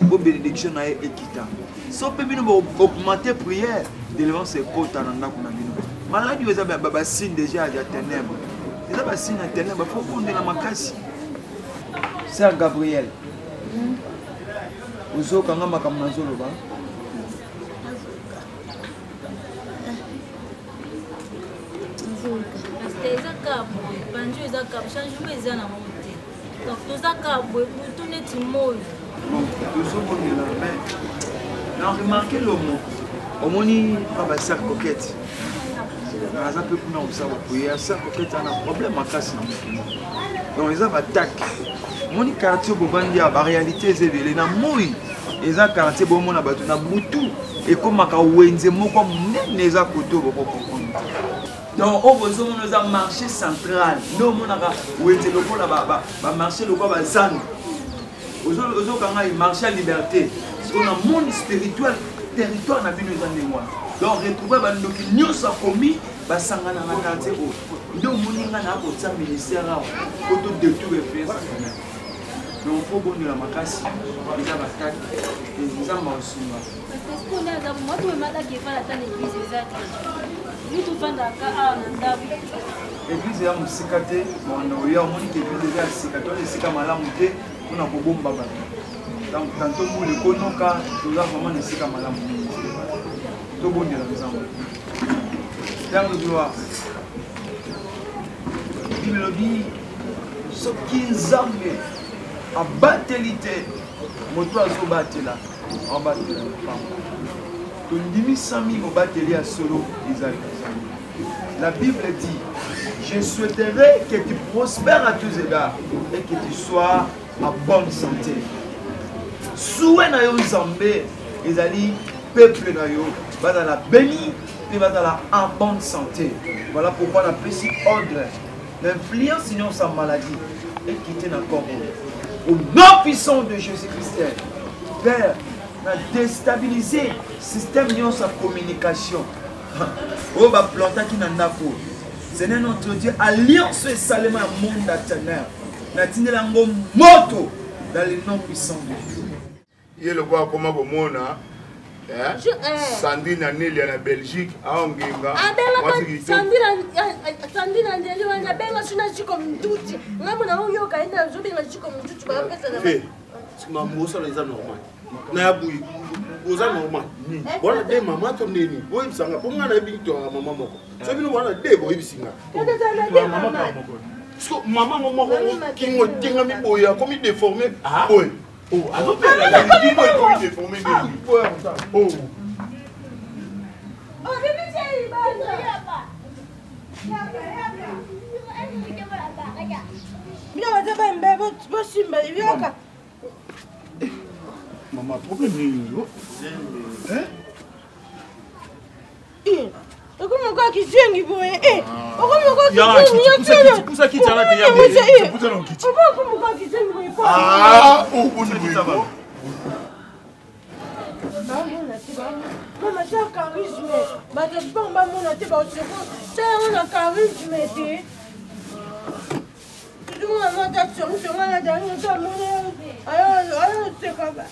po bénédiction na ye ekita so mpe bino baaugmenter prière délivrance ekota na ndako na bino maladi oyo eza basigne déjà ya ténèbre eza basigne ya ténèbre fo bondela makasi Sœur Gabriel ozokanga makambo nazoloba eza kaka boye banjo eza kaka changement eza na ngo te donc toza kaka boye butu neti moyo tozobondela mais na remarke lomo omoni pa basar coquette aza mpe kuna kosala boye asar coquette ana problème makasi na mokili donc eza batake omoni quartier bovandi ya baréalité eza ebele na moi eza quartier bomona bato na butu ekomaka wenze moko monene eza koto bokokomprendre donc oyo bozomona eza marché central nde omonaka wenze lokola bamarché lokola bazangi ozokanga marché ya liberté on a monde spirituel territoire na bino eza ndenge wana donc retrouve bandoki nyonso akomi basangana na quartier oyo nde omoni nga na akotia ministère awa po todetour efesa donc fo bondela makasi eza bataki nzambe aosunga église ya mosika te banda oya omoni ke église eza ya sika to esika malamu te mpona kobomba bato donc tanto mule konoka toza vraiment na esika malamu tobondela nzambe terme de gloire bible elobi soki nzambe abateli te moto azobatela abatela pamba tondimisami mobateli ya solo ezali nzambe. La Bible dit, je souhaiterais que tu prospères à tous égards et que tu sois en bonne santé. Souhait na yo nzambe ezali peuple na yo bazala béni et bazala en bonne santé. Voilà pourquoi on appelle ici ordre. L'influence sinon sa maladie est quittée dans le corps. Au nom puissant de Jésus-Christ, Père, on a déstabilisé le système de sa communication. Oh, bah, planta qui n'a pas. Seigneur notre Dieu, alliance et salement à monde d'Atana. Natine lango moto dans le nom puissant de Dieu. Il y a le quoi comment on a Sandrine Anelia na Belgique à Ongenga. Sandrine Anelia na Belgique suna chiko mtuti. Ngamu na huyo kaenda zobe na chiko mtuti ba pesa na. Sima mbosa na za normal. Na yabuyi. Boza normal. Bona de mama to neni. Boyi bisanga ponga na bi to mama moko. So bino bona de boyi bisinga. Mama moko. So mama moko ki ngo tenga mi boya komi déformé. Boy. Oh, alors que la vie est déformée. Oh. Oh, maman, problème est hein? Comment quoi qui tient qui pourrait comment quoi qui tient pour ça qui tient là t'es pour ça on quitte comment quoi qui tient ah oh on est ça va maman c'est un charisme mais tu peux pas mon até ba c'est un charisme té tout le monde a sur la dernière temps alors c'est pas ça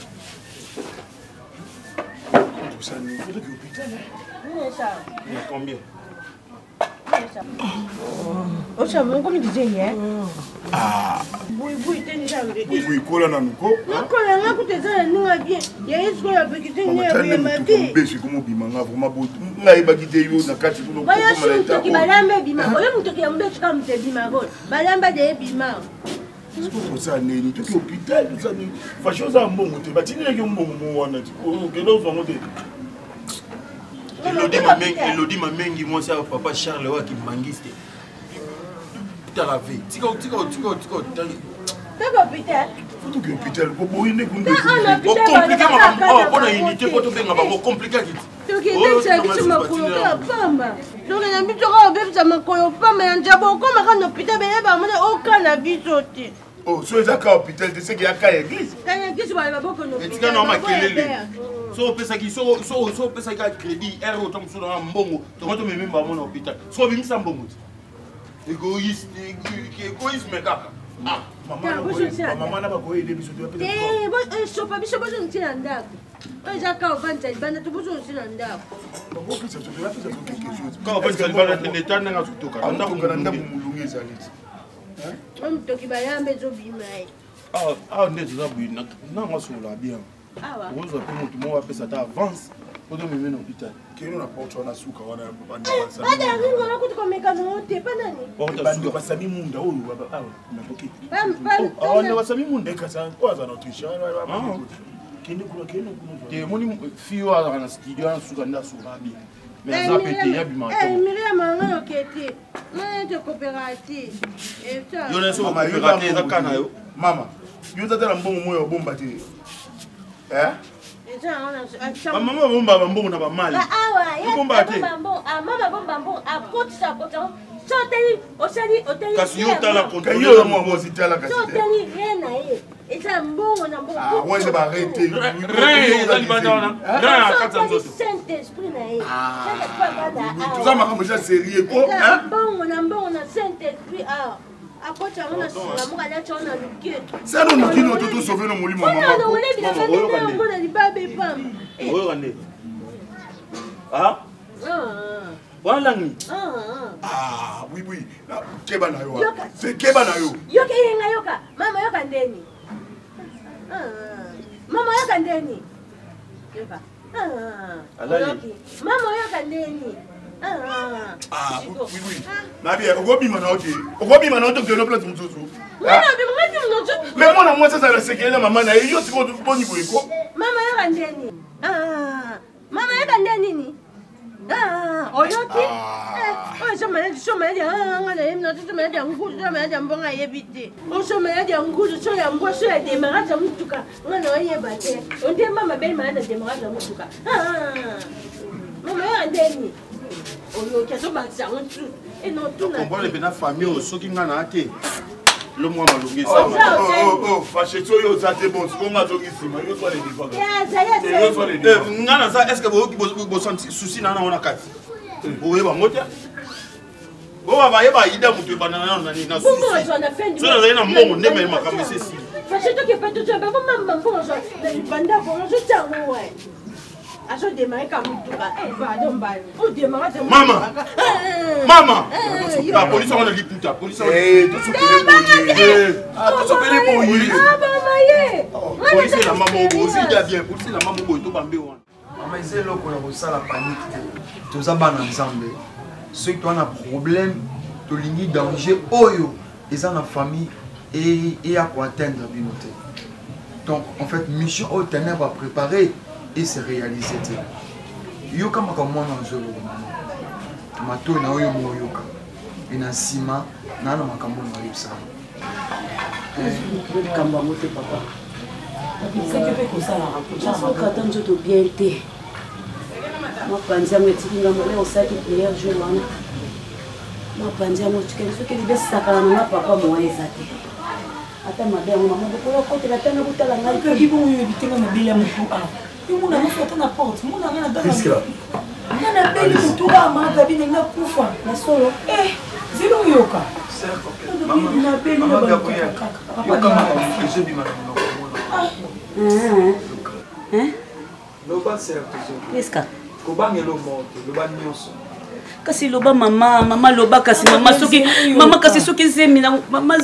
ça nous faut que l'hôpital il y a combien oh ça mon comme disait hier ah oui déjà oui kola na nuko kola na kuteza ninga bien ya yesu ya bekite ni ya mabe besi comme bimanga vraiment beau ngai bagide yo na kati kuno ko maleta ko balambe bima oyo mutoki ya mbechi kama mtebima gol balamba de bima pour ça neni tout l'hôpital tout ça fa chose en bon te batini ke mbongo mo wana que nous vont monter Elodie Mamengi, moi c'est papa Charles qui mangiste. Putain la vie. Tika. D'accord putain. Faut que putain le bobo il n'est qu'on compliqué ma bonne unité pour te faire ma compliqué qui. Ok, c'est que tu m'as collé la femme. Donc il a mis toi bébé ça m'a collé pas mais un jabo comme quand hôpital ben ba moi aucun avis sauté. Oh, so eza ka hôpital tu sais qu'il y a ka église. Ka église ba ba ko no. Et tu quand normal kelele. So pesa ki so pesa ka crédit ero tom so na mbongo to ko to me memba mo na hôpital so bi misa mbongo égoïsme kaka ah maman na ba ko aider biso to pesa so pa biso bozo ntina ndako oza ka ovanta banda to bozo ntina ndako ko pesa to pesa quelque chose ka ovanta banda neta nga sutoka ndako kana ndamu mulungi ezaliti hein toki bayambe zo bimai ah ndeti za bwina na ngasola bien awa uzo pe mutu mo apesa ta avance odo meme na hôpital keno na porte na suka wana banda basa bada ringo na kutu komeka no te pa nani porte suka basami munda oyo baba awa na poki wana basami munda kasa kwaza na autriche kene kuna te moni fio ala na studio na suka nda suka bien mais ça pété ya bima to Miriam ngano kete na te coopérative et ça yo na so coopérative za kana yo mama yo tatela mbongo moyo bomba te eh maman bomba bambongo na ba mali bomba te mama bomba mbongo a côte ça côte so teli o sali o teli kasi yo tala côte yo mo mo sitala kasi so teli rien na ye Et ça, bon, on a bon. Ah, moi, je vais arrêter. Saint-Esprit, tout ça, ma déjà sérieux. Bon, on a Saint-Esprit. À quoi tu as un c'est nous qui nous avons sauvé nos moulins, maman. Ah? Voilà. Ah, oui, oui. Keba na yo. C'est Keba na yo. Yoka yenga yoka. Mama yoka ndeni. Mama yoka ndeni. Yoka. Mama yoka ndeni. Ah, oui, oui. Ma bien, on va bien maintenant. On va bien maintenant que le plat de tout. Mais moi, ça, ça la sécurité, maman, na yo, tu vas bon niveau éco. Mama yoka ndeni. Mama yoka ndeni. Oyoki? Chômage le mois malongé ça. Oh, fâché toi yo ça c'est bon, c'est comment toi qui sima, yo toi les vivants. Est-ce que vous sentez souci nana on a quatre. Vous ba motia. Bo ba yeba ida mutu banana na ni na souci. So na na mo ne me makambe ceci. Fâché toi qui pas tout ça, ba maman bon ça, les banda bon je tiens ouais. A je démarrer comme tout là. Eh pardon ba. On démarrer maman. Maman. La police on a dit tout la police. Eh, tout ce que ah, tout ce que les boyés. Ah maman yé. Police la maman aussi il bien. Police la maman boy to bambé wana. Maman c'est loko ya ça la panique. Tous ça ban ensemble. Ceux qui ont un problème, to lingi danger oyo, ils ont la famille et à quoi atteindre la communauté. Donc en fait mission au ténèbres à préparer et se réaliser. Yoka makamwa na nzolo mato na oyo mo yoka ina sima na na makamwa na yosa kamba mote papa c'est que peut ça la raconter quand on joue bien té moi panza mo tikinga mo le osaki prière jour wana moi panza mo tikinga so que libé sakala na papa mo ezate ata madame maman ko ko te la tana butala ngai ko kibo yo bitenga na bila mo ko mon ami fait na porte mon ami na dans qu'est-ce qu'il a na beli mutura manga bine na kufa na solo zilo yoka maman na beli na Gabriel yoka mama je bi mama loba c'est la question est-ce que ko bangelo moto loba nyonso kasi loba mama loba kasi mama kasi soki zemi na mama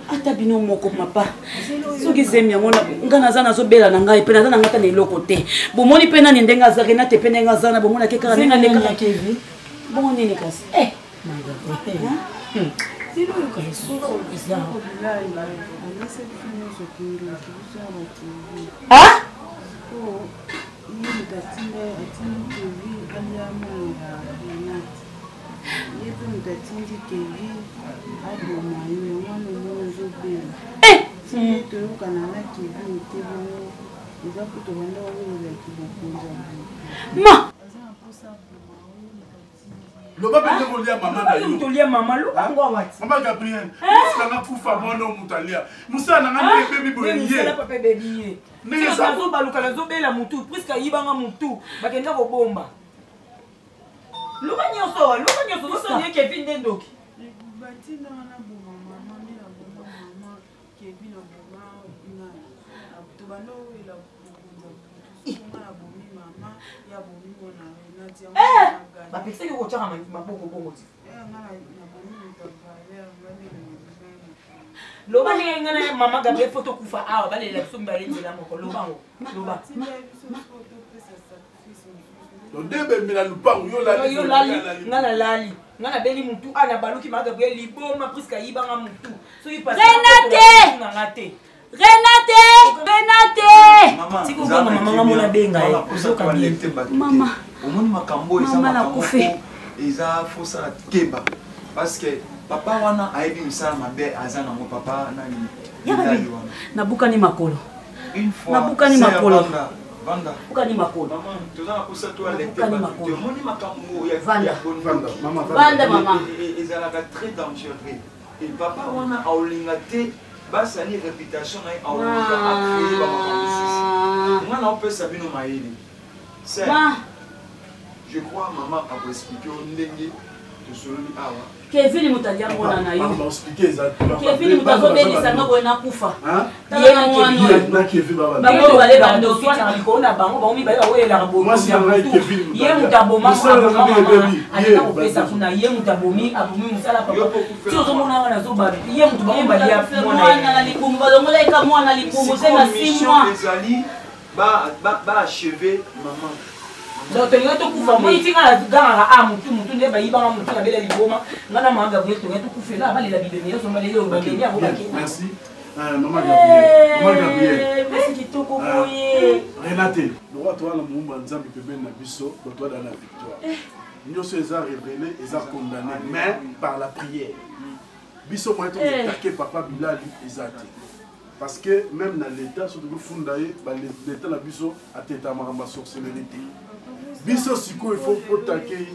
ata bino moko papa soki zemi yango ngana za nazobela na ngai pe naza na ngata na eloko te bomoni pe nani ndenge aza renate pe ndenge aza na bomona kekaka ndenge alekaka kevi bongo nini kasi Ma loba bende kolia mama na yo tolia mama loba ngwawati mama Gabriel sanga kufa mwana mutalia musa na ngane baby boy ye papa baby ye ni ça zo baluka na zo bela mutu presque yibanga mutu bakenda ko bomba loba nyoso zo sonye Kevin dendoki batina na bomba mama ni na bomba mama Kevin na bomba ina to bano ila bomba na bombi mama ya bombi bona na tia ba pexé ko tshaka maboko bongo ti loba ni ngana mama Gabriel photo kufa awa balela kusumba lenjela moko loba ndebe mina lupangu yo lali ngana beli mutu ana baluki mama Gabriel liboma presque yibanga mutu so yipa Renate tiko bonga mama ngamona benga uzoka bien mama omoni makambo eza makambo eza fosa keba parce que papa wana ayebi misala mabe aza nango papa nani nabukani makolo une fois nabukani makolo vanda bukani makolo maman tozana kusa to alete makolo omoni makambo ya vanda mama ezalaka très dangereux et papa wana aolinga te basi ani réputation na aoluka acréer bamakambo nga na opesa bino mayele c'est je crois maman akoexplike o ndenge tosololi awa Kevin mutalia mwana na yo. Kevin mutazobelisa ngo na kufa. Ye mwana Kevin baba. Bango bale bando fitna likona bango bango mibala wela rabo. Ye mutaboma aleka kopesa kuna ye mutabomi abomi musala papa. Si ozomona wana zoba ye mutubamo bali ya mwana na likumbu balongola eka mwana likumbu sema 6 mois. Ba achever maman. Donc tu as tout couvert. Moi ici quand tu gagnes à mutu ne ba iba mutu na bela liboma ngana manga bwe tu tout couvert là bali la bidemi yo somba lelo ngani ya bokaki. Merci. Maman Gabriel. Maman Gabriel. Merci kitoko boye. Renate, le roi toi la mumba nzambe pembeni na biso, toi dans la victoire. Nyoso eza révélé, eza condamné mais par la prière. Biso moi to attaquer papa Bilali ezati. Parce que même dans l'état surtout que fundaye l'état la biso a teta maramba sorcellerie. Biso siko il faut attaquer.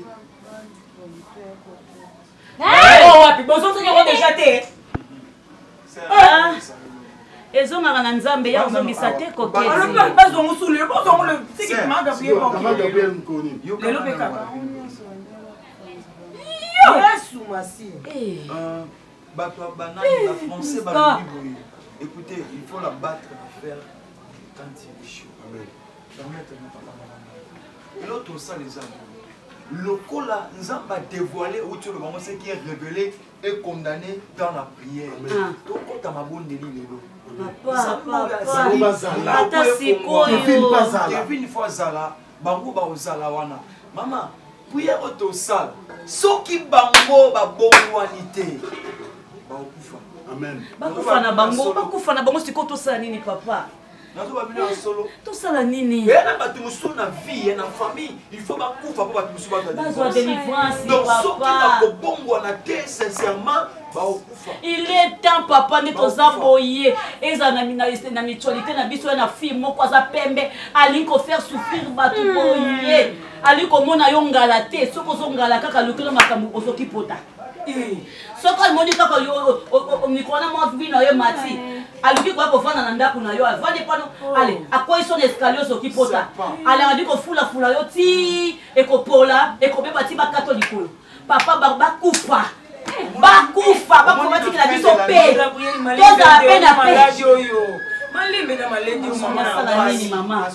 Oh wapi bozo to ko déjà té. Ezonga na nzambe ya ozongisa te ko ke. Alors pas zongo sous le bozo le tiki manga bien bon. Maman Gabriel mkoni. Lelo peka. Yo Yesu masi. Bato banani la français ba lui. Écoutez, il faut la battre à faire quand il est chaud. Permettez-moi papa. L'autre ça les amis. Le cola nous a dévoilé autour de ce qui est révélé et condamné dans la prière. Donc quand tu as ma bonne délit Kevin faut zala, bango ba ozala wana. Maman, prière auto sale. Soki bango ba bonwanité. Ba okufa. Amen. Bakufa na bango sikoto sa nini papa? Nazo ba bino solo. To sala nini? Na batu musu na vie na famille, il faut ba kufa po batu musu ba ta. Bazo délivrance donc papa. soki ba ko bongwana te sincèrement ba okufa. Il est temps papa ne toza boye. Eza na na mutualité na biso na fille moko za pembe ali ko faire souffrir batu boye. Ali ko mona yo ngala te, soko zo ngala kaka lokelo makambo osoki pota. Soko moni kaka yo mikona mo vino yo mati. Aluki kwa kofana na ndaku na yo avande pano ale akoyi son escalier soki pota. Ale adi ko fula yo ti ekopola ekobeba ti ba katoliko. Papa ba kufa. Bakufa bakomati na biso pe. Toza pe na pe. Malembe na malendi mama na nini mama.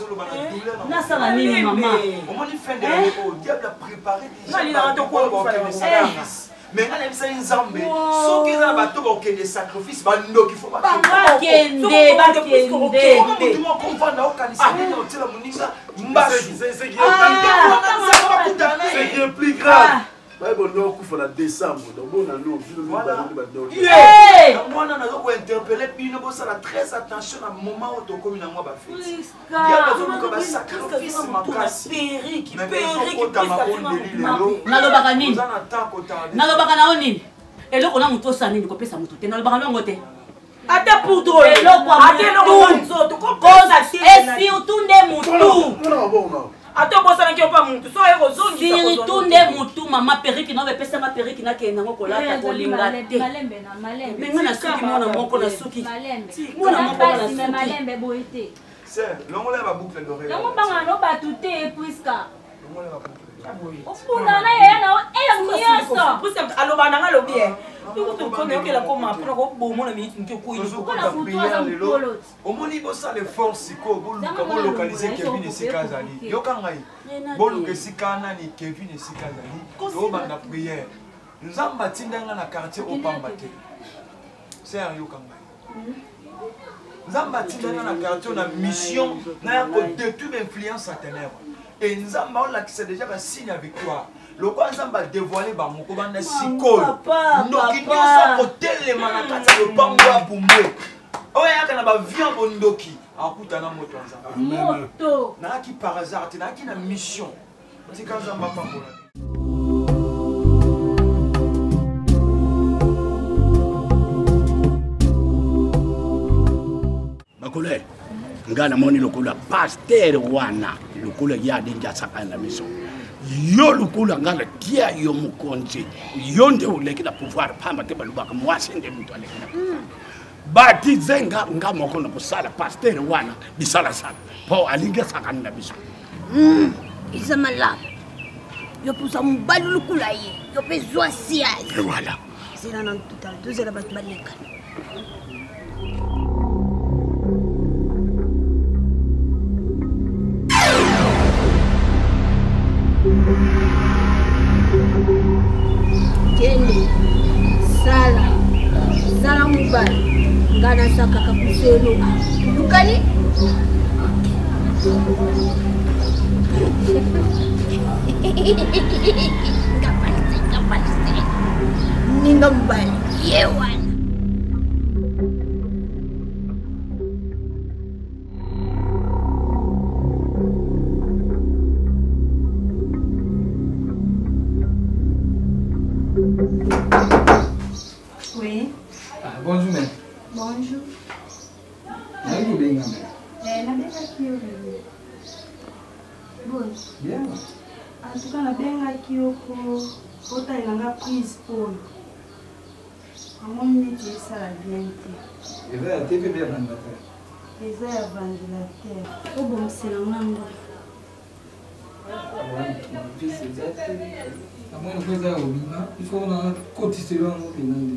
Na sala nini mama. On dit fin de l'année au diable a préparé déjà. Mais quand il s'est ensemble, ceux qui ont battu pour qu'il y ait des sacrifices, il faut pas c'est plus grave. Bible non kufa na décembre donc on a nous moi na zo ko interpeller bino bo sala très attention à moment où to komi na moi ba fait il y a besoin ko ba sacrifice makasi nalobaka nini nalobaka na nini eloko na muto sa nini kopesa muto te nalobaka nango te ata pour drôle eloko ata nzoto ko posa et surtout nde mutu ato bosa na kiopa mutu so eko zongi tunde mutu mama periki na be pesa ma periki na ke nango kolata kolinga te malembe na malembe benga na suki mona moko na suki mona moko na suki malembe boite c'est longola ba boucle d'oreille nango banga no batute puisque longola ba boucle opuna na ye na nyoso puisque aloba na ngalo bien tu connais que la comment pour ko bomo na minute nki ko il faut ko omoni bosa les forces ko bo localiser Kevin et Sikazali yoka ngai bolu ke sikana ni Kevin et Sikazali to banda prière nzamba tindanga na quartier au Pambate c'est un yoka ngai nzamba tindanga na quartier na mission na ko détruire influence à ténèbres et nzamba on l'a c'est déjà un signe avec toi. Le quoi nzamba dévoilé ba moko banda sikol ndoki nyoso kotelema na kati ya lopango ya bumbe oyo yaka na ba viande bondoki akuta na moto nzamba moto na ki par hasard te na ki na mission tika nzamba pambola bakole ngana moni lokola pasteur wana lokola ya denja saka na mission yo lokola ngala kia yo mukonzi yo nde oleki na pouvoir pamba te balubaka mwasi nde mtu aleki na batize nga moko na kosala pasteur wana bisala sana po alingi asangana na biso eza malamu yo pusa mobali lukula ye yo mpe zwa siazi voilà zela na total tozela bato balekana kende sala mobali ngana sakaka kuselo lukani ngapalise ninga mbali yewana Oui. Bonjour, mère. Bonjour. Vous bien, mère? Bien. En tout cas, nabengaki yo kotaelanga prise oyo amoni neti esala bien te eza ya tv mpe ya vandelateur eza ya vandelateur obongisela ngango amoni po eza ya kobima ifo na kotiselo yango mpena nde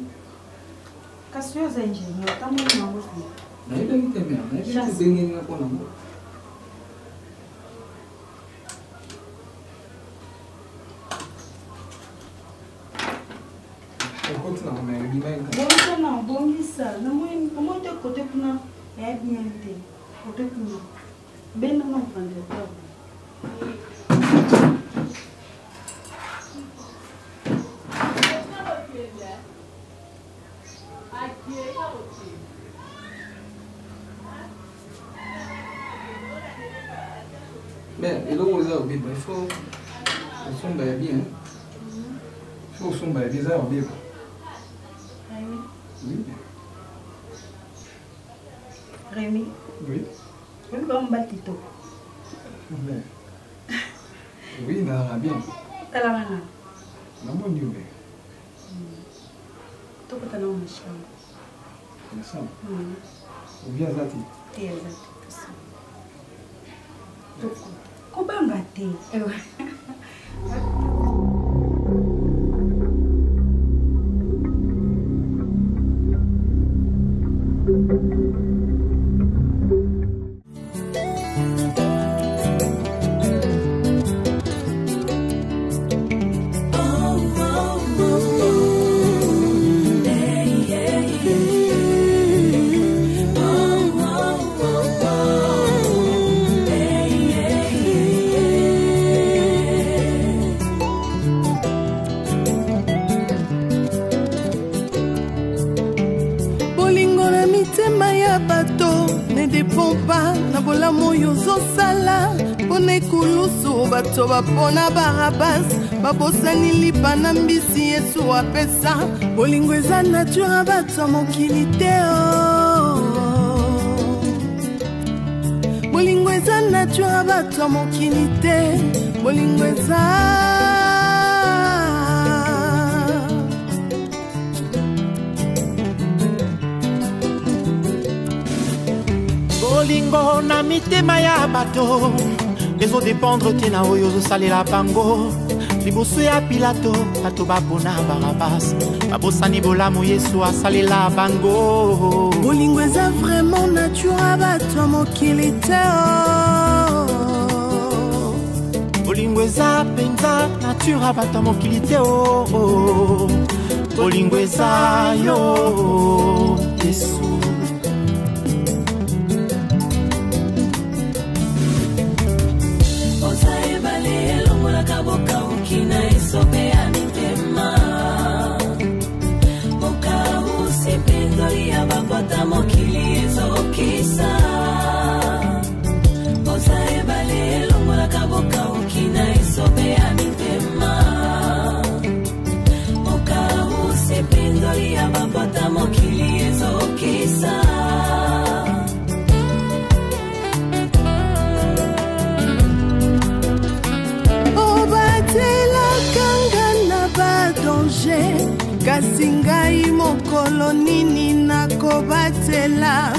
kasi oyo eza ingénieur tamoni nango te nayebaki te mare nayebaki ebengeninga mpo nango bongisa na bongisa namoni te kote kuna eya bien te kote kuna benda na vandelateur mais eloko eza kobeba il faut osomba ya bien il faut osomba ya bien eza ya kobeba oui Rémi oui oui comme batito oui na bien talana namoni yo bien tokota na mashamba nasama obi aza te te aza te kobanga te bato bapona barabas babosani lipa na mbisi yesu apesa bolingo eza nature bato ya mokili te bolingo eza nature bato ya mokili te bolingo eza bolingo na mitema ya bato ezodépendre te na oyo ozosalela bango liboso ya pilato bato bapona barabas babosani bolamu yesu asalela bango bolingo eza vraiment nature ya bato ya mokili te bolingo eza mpenza nature ya bato ya mokili te bolingo eza yo yesu boka ukina esobe ya mitema boka usipindoli ya babota mokili ezokisa bosa ebale elongolaka boka ukina esobe ya mitema boka usipindoli ya babota mokili ezokisa kasi ngai mokolo nini nakobati nzela